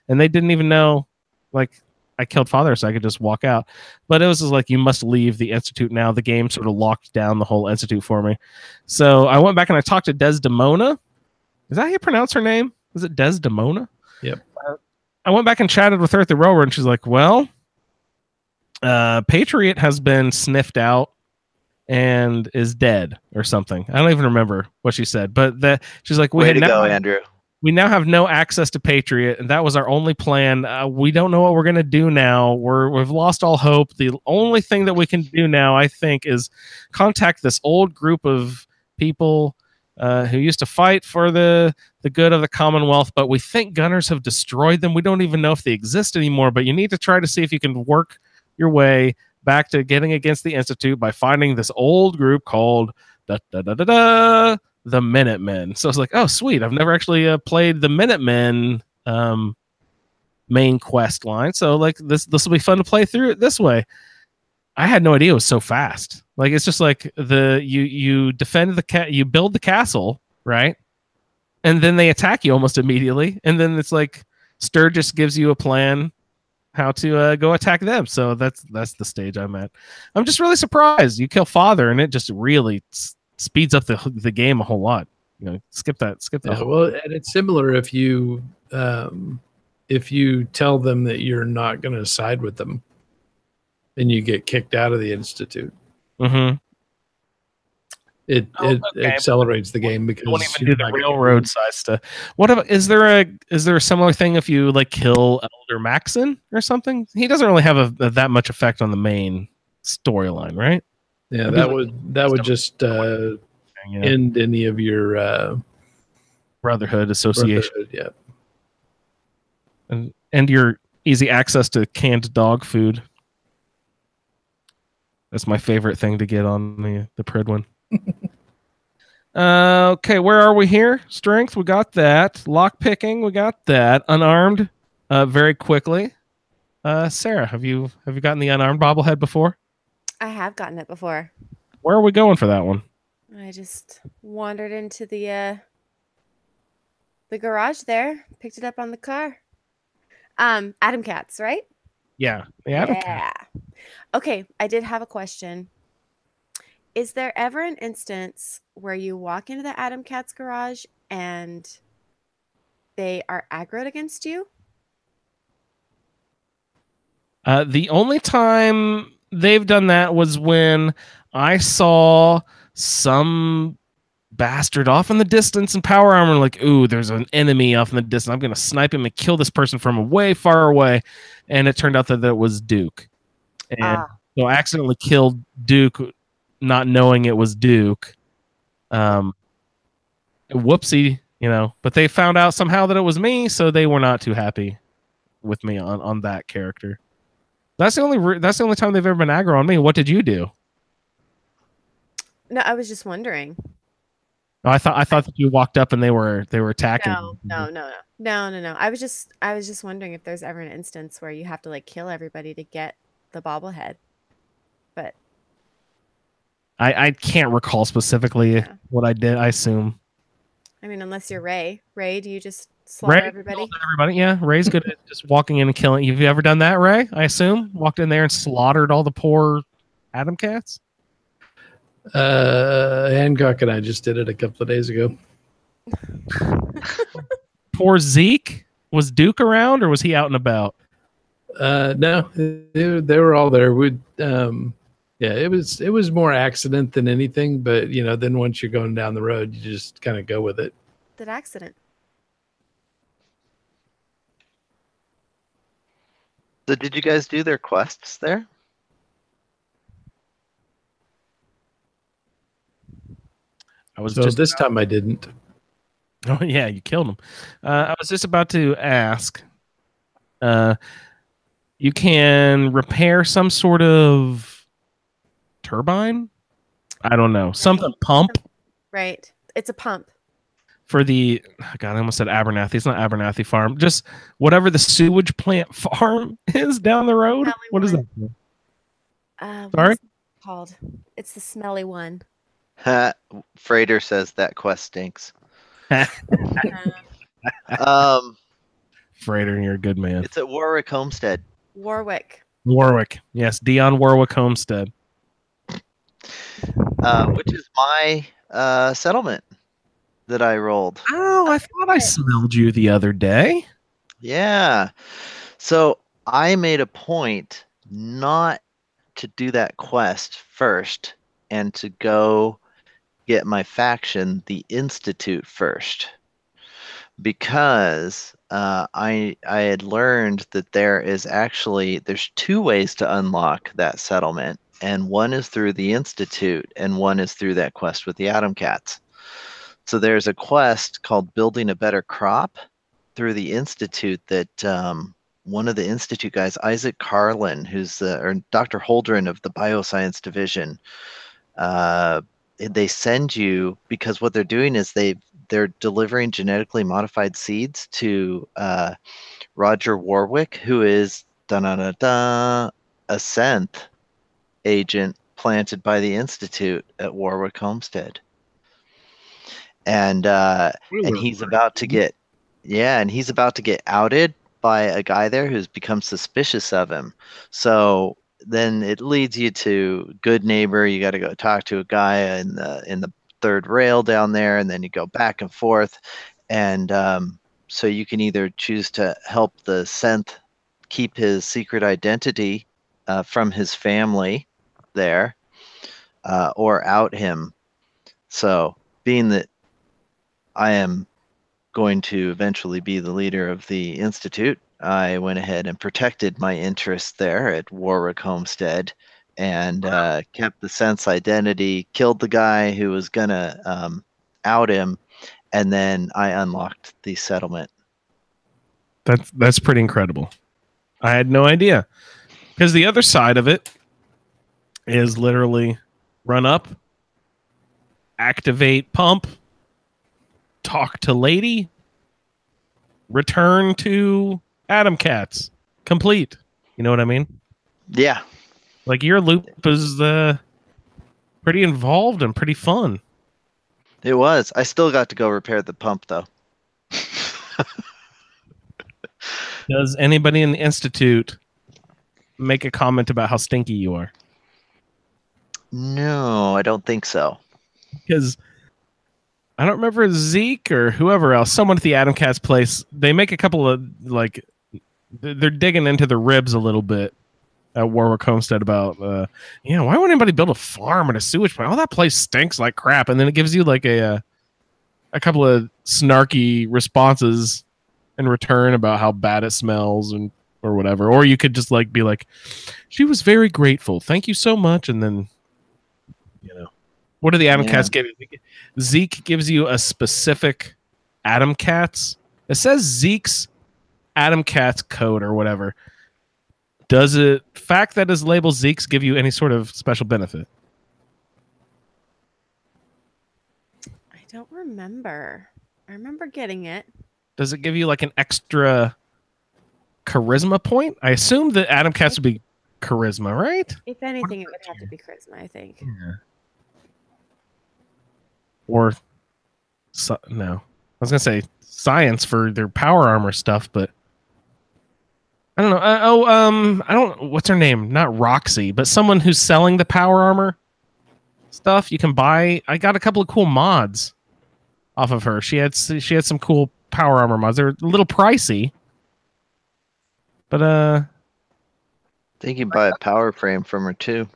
[SPEAKER 3] and they didn't even know, like, I killed Father, so I could just walk out. But it was just like, you must leave the Institute now. The game sort of locked down the whole Institute for me. So I went back and I talked to Desdemona. Is that how you pronounce her name? Is it Desdemona?
[SPEAKER 5] Yep.
[SPEAKER 3] I went back and chatted with her at the railroad, and she's like, well, Patriot has been sniffed out and is dead or something. I don't even remember what she said, but she's like,
[SPEAKER 6] Way to go, Andrew.
[SPEAKER 3] We now have no access to Patriot, and that was our only plan. We don't know what we're gonna do now. We've lost all hope. The only thing that we can do now, I think, is contact this old group of people who used to fight for the good of the Commonwealth, but we think gunners have destroyed them. We don't even know if they exist anymore, but you need to try to see if you can work your way back to getting against the Institute by finding this old group called the Minutemen. So it's like, oh, sweet. I've never actually played the Minutemen main quest line. So like this will be fun to play through it this way. I had no idea it was so fast. Like, it's just like you defend you build the castle, right? And then they attack you almost immediately. And then it's like Sturgis gives you a plan how to go attack them. So that's the stage I'm at. I'm just really surprised. You kill Father, and it just really speeds up the game a whole lot. You know, skip that.
[SPEAKER 5] Yeah, well, and it's similar if you tell them that you're not going to side with them, and you get kicked out of the Institute.
[SPEAKER 3] Mm-hmm.
[SPEAKER 5] It accelerates the game because
[SPEAKER 3] you won't even do the railroad side stuff. What about, is there a similar thing if you like kill Elder Maxon or something? He doesn't really have that much effect on the main storyline, right?
[SPEAKER 5] Yeah, that would just end any of your
[SPEAKER 3] Brotherhood association.
[SPEAKER 5] Yeah,
[SPEAKER 3] and your easy access to canned dog food. That's my favorite thing to get on the Pridwin. Okay, where are we here? Strength, we got that. Lock picking, we got that. Unarmed, very quickly. Sarah, have you gotten the unarmed bobblehead before?
[SPEAKER 4] I have gotten it before.
[SPEAKER 3] Where are we going for that one?
[SPEAKER 4] I just wandered into the garage there, picked it up on the car. Adam Cats, right?
[SPEAKER 3] Yeah.
[SPEAKER 4] Yeah. Okay, I did have a question. Is there ever an instance where you walk into the Adam Cats garage and they are aggroed against you?
[SPEAKER 3] The only time they've done that was when I saw some bastard off in the distance in power armor, like, ooh, there's an enemy off in the distance. I'm going to snipe him and kill this person from way far away. And it turned out that it was Duke. And so I accidentally killed Duke, not knowing it was Duke. Whoopsie, but they found out somehow that it was me, so they were not too happy with me on that character. That's the only time they've ever been aggro on me. What did you do?
[SPEAKER 4] No, I was just wondering.
[SPEAKER 3] Oh, I thought that you walked up and they were attacking.
[SPEAKER 4] No. I was just wondering if there's ever an instance where you have to like kill everybody to get the bobblehead. But
[SPEAKER 3] I can't recall specifically what I did. I assume.
[SPEAKER 4] I mean, unless you're Ray. Ray, do you just slaughter everybody?
[SPEAKER 3] Yeah, Ray's good at just walking in and killing. Have you ever done that, Ray? I assume walked in there and slaughtered all the poor Adam Cats.
[SPEAKER 5] Hancock and I just did it a couple of days ago.
[SPEAKER 3] Poor Zeke. Was Duke around, or was he out and about?
[SPEAKER 5] No, they were all there. Yeah, it was more accident than anything, but then once you're going down the road, you just kind of go with it.
[SPEAKER 4] That accident.
[SPEAKER 6] So did you guys do their quests there?
[SPEAKER 5] This time I didn't.
[SPEAKER 3] Oh yeah, you killed him. I was just about to ask. You can repair some sort of turbine? I don't know. Something pump.
[SPEAKER 4] Right. It's a pump.
[SPEAKER 3] For the God, I almost said Abernathy. It's not Abernathy Farm. Just whatever the sewage plant farm is down the road. What is that?
[SPEAKER 4] Sorry?
[SPEAKER 3] What's it
[SPEAKER 4] called? It's the smelly one.
[SPEAKER 6] Freighter says that quest stinks. Um,
[SPEAKER 3] Freighter, you're a good man.
[SPEAKER 6] it's at Warwick Homestead.
[SPEAKER 4] Warwick.
[SPEAKER 3] Warwick. Yes, Dion Warwick Homestead.
[SPEAKER 6] Which is my settlement that I rolled.
[SPEAKER 3] Oh, I thought I smelled you the other day.
[SPEAKER 6] Yeah. So I made a point not to do that quest first and to go get my faction, the Institute, first. Because I had learned that there's two ways to unlock that settlement, and one is through the Institute and one is through that quest with the Atom Cats. So there's a quest called Building a Better Crop through the Institute that one of the Institute guys, Isaac Carlin, or Dr. Holdren of the Bioscience Division, they send you, because what they're doing is they're delivering genetically modified seeds to Roger Warwick, who is a synth agent planted by the Institute at Warwick Homestead. And he's about to get outed by a guy there who's become suspicious of him. So then it leads you to Good Neighbor. You got to go talk to a guy in the third rail down there, and then you go back and forth. And so you can either choose to help the synth keep his secret identity from his family there, or out him. So being that I am going to eventually be the leader of the Institute, I went ahead and protected my interests there at Warwick Homestead and kept the synth's identity, killed the guy who was going to out him, and then I unlocked the settlement.
[SPEAKER 3] That's pretty incredible. I had no idea. Because the other side of it is literally run up, activate pump, talk to lady, return to Atom Cats. Complete. You know what I mean?
[SPEAKER 6] Yeah.
[SPEAKER 3] Like, your loop is pretty involved and pretty fun.
[SPEAKER 6] It was. I still got to go repair the pump, though.
[SPEAKER 3] Does anybody in the Institute make a comment about how stinky you are?
[SPEAKER 6] No, I don't think so.
[SPEAKER 3] Because I don't remember Zeke or whoever else, someone at the Atom Cats place, they make a couple of, like, they're digging into the ribs a little bit at Warwick Homestead about, why would anybody build a farm and a sewage plant? Oh, that place stinks like crap. And then it gives you like a couple of snarky responses in return about how bad it smells or whatever. Or you could just like be like, she was very grateful. Thank you so much. And then, what do the Atom Cats give you? Zeke gives you a specific Atom Cats. It says Zeke's Atom Cats code or whatever. Does it fact that is labeled Zeke's give you any sort of special benefit?
[SPEAKER 4] I don't remember. I remember getting it.
[SPEAKER 3] Does it give you like an extra charisma point? I assume that Atom Cats would be charisma, right?
[SPEAKER 4] If anything, it would have to be charisma, I think.
[SPEAKER 3] Yeah. Or no, I was gonna say science for their power armor stuff, but I don't know. I don't. What's her name? Not Roxy, but someone who's selling the power armor stuff. You can buy. I got a couple of cool mods off of her. She had some cool power armor mods. They're a little pricey, but
[SPEAKER 6] I think you can buy a power frame from her too.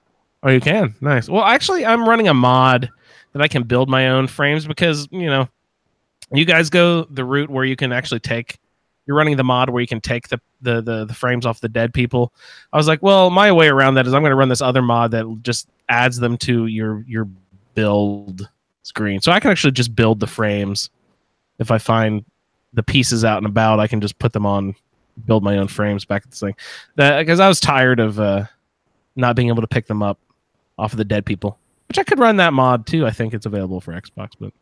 [SPEAKER 3] Oh, you can. Nice. Well, actually, I'm running a mod that I can build my own frames because, you guys go the route where you can actually you're running the mod where you can take the frames off the dead people. I was like, well, my way around that is I'm going to run this other mod that just adds them to your build screen. So I can actually just build the frames. If I find the pieces out and about, I can just put them on, build my own frames back at this thing. Because I was tired of not being able to pick them up off of the dead people. Which I could run that mod too. I think it's available for Xbox, but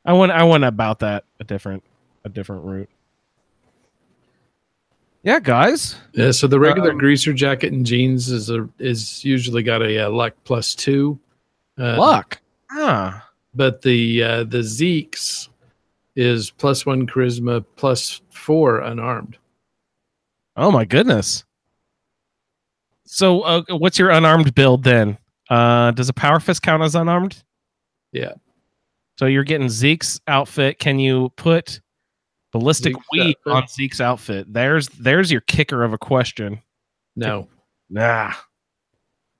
[SPEAKER 3] I went about that a different route. Yeah, guys.
[SPEAKER 5] Yeah, so the regular greaser jacket and jeans is usually got a luck +2.
[SPEAKER 3] Luck. Ah.
[SPEAKER 5] But the Zeke's is +1 charisma, +4 unarmed.
[SPEAKER 3] Oh my goodness. So what's your unarmed build then? Does a power fist count as unarmed?
[SPEAKER 5] Yeah.
[SPEAKER 3] So you're getting Zeke's outfit. Can you put ballistic
[SPEAKER 5] Zeke's
[SPEAKER 3] weave
[SPEAKER 5] outfit?
[SPEAKER 3] on Zeke's outfit? There's your kicker of a question.
[SPEAKER 5] No.
[SPEAKER 3] Nah.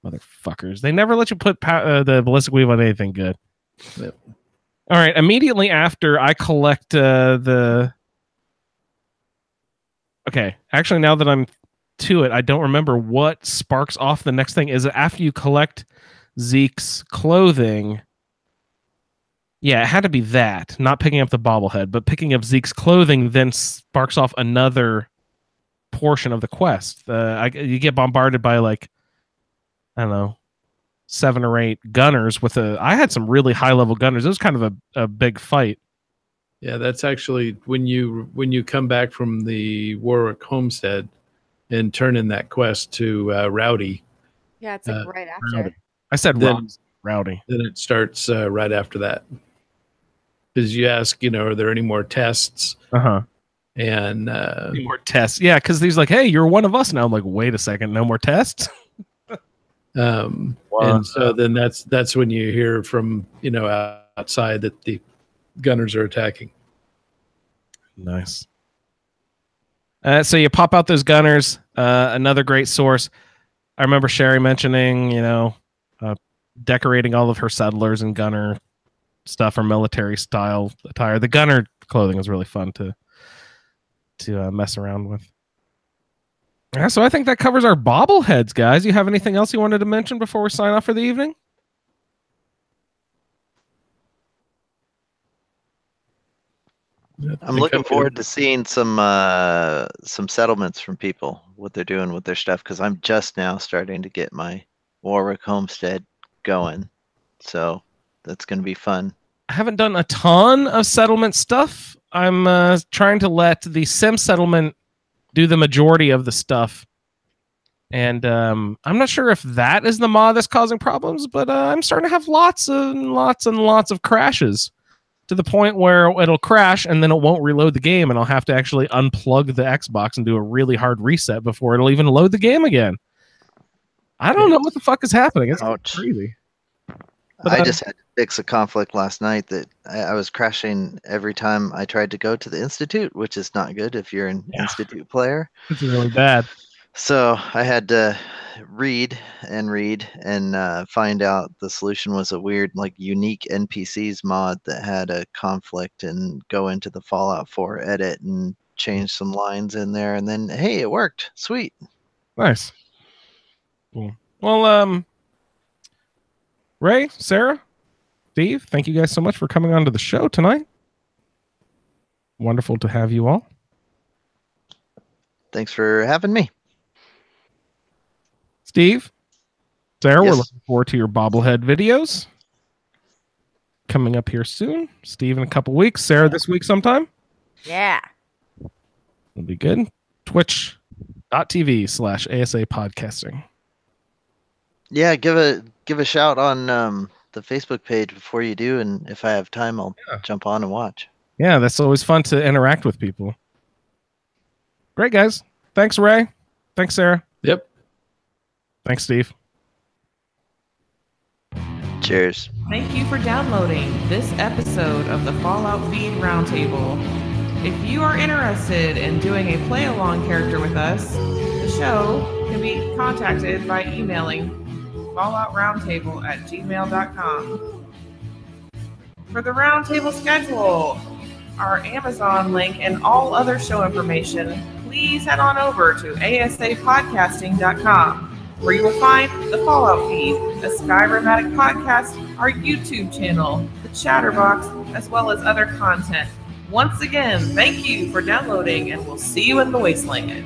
[SPEAKER 3] Motherfuckers. They never let you put the ballistic weave on anything good.
[SPEAKER 5] Yep.
[SPEAKER 3] All right. Immediately after I collect the... Okay. Actually, now that I'm to it, I don't remember what sparks off the next thing. Is it after you collect Zeke's clothing? Yeah, it had to be that. Not picking up the bobblehead, but picking up Zeke's clothing then sparks off another portion of the quest. You get bombarded by like, I don't know, 7 or 8 gunners with I had some really high level gunners. It was kind of a big fight.
[SPEAKER 5] Yeah, that's actually when you come back from the Warwick homestead and turn in that quest to Rowdy.
[SPEAKER 4] Yeah, it's like right after.
[SPEAKER 3] I said
[SPEAKER 5] Then-
[SPEAKER 3] Rowdy.
[SPEAKER 5] Then it starts right after that. Because you ask, are there any more tests?
[SPEAKER 3] Uh-huh.
[SPEAKER 5] And
[SPEAKER 3] Any more tests. Yeah, because he's like, hey, you're one of us now. I'm like, wait a second, no more tests?
[SPEAKER 5] and so then that's when you hear from, outside that the gunners are attacking.
[SPEAKER 3] Nice. So you pop out those gunners. Another great source. I remember Sherry mentioning, decorating all of her settlers and gunner stuff or military style attire. The gunner clothing is really fun to mess around with. Yeah, so I think that covers our bobbleheads, guys. You have anything else you wanted to mention before we sign off for the evening?
[SPEAKER 6] I'm looking forward to seeing some settlements from people, what they're doing with their stuff, because I'm just now starting to get my Warwick homestead going. So that's going to be fun.
[SPEAKER 3] I haven't done a ton of settlement stuff. I'm trying to let the sim settlement do the majority of the stuff. And I'm not sure if that is the mod that's causing problems, but I'm starting to have lots and lots and lots of crashes to the point where it'll crash and then it won't reload the game, and I'll have to actually unplug the Xbox and do a really hard reset before it'll even load the game again. I don't know what the fuck is happening. It's crazy. But
[SPEAKER 6] I just had to fix a conflict last night that I was crashing every time I tried to go to the Institute, which is not good if you're an Institute player.
[SPEAKER 3] It's really bad.
[SPEAKER 6] So I had to read and find out the solution was a weird, like, unique NPCs mod that had a conflict, and go into the Fallout 4 edit and change some lines in there, and then, hey, it worked. Sweet.
[SPEAKER 3] Nice. Cool. Well, Ray, Sarah, Steve, thank you guys so much for coming on to the show tonight. Wonderful to have you all.
[SPEAKER 6] Thanks for having me.
[SPEAKER 3] Steve, Sarah,
[SPEAKER 6] Yes.
[SPEAKER 3] we're looking forward to your bobblehead videos coming up here soon. Steve in a couple weeks. Sarah this week sometime.
[SPEAKER 4] Yeah.
[SPEAKER 3] It'll be good. Twitch.tv/ASA podcasting.
[SPEAKER 6] Yeah, give a shout on the Facebook page before you do, and if I have time, I'll jump on and watch.
[SPEAKER 3] Yeah, that's always fun to interact with people. Great, guys. Thanks, Ray. Thanks, Sarah.
[SPEAKER 5] Yep.
[SPEAKER 3] Thanks, Steve.
[SPEAKER 6] Cheers.
[SPEAKER 7] Thank you for downloading this episode of the Fallout Feed Roundtable. If you are interested in doing a play-along character with us, the show can be contacted by emailing falloutroundtable@gmail.com. For the Roundtable schedule, our Amazon link, and all other show information, please head on over to asapodcasting.com, where you will find the Fallout Feed, a Skyrimatic podcast, our YouTube channel, the Chatterbox, as well as other content. Once again, thank you for downloading, and we'll see you in the wasteland.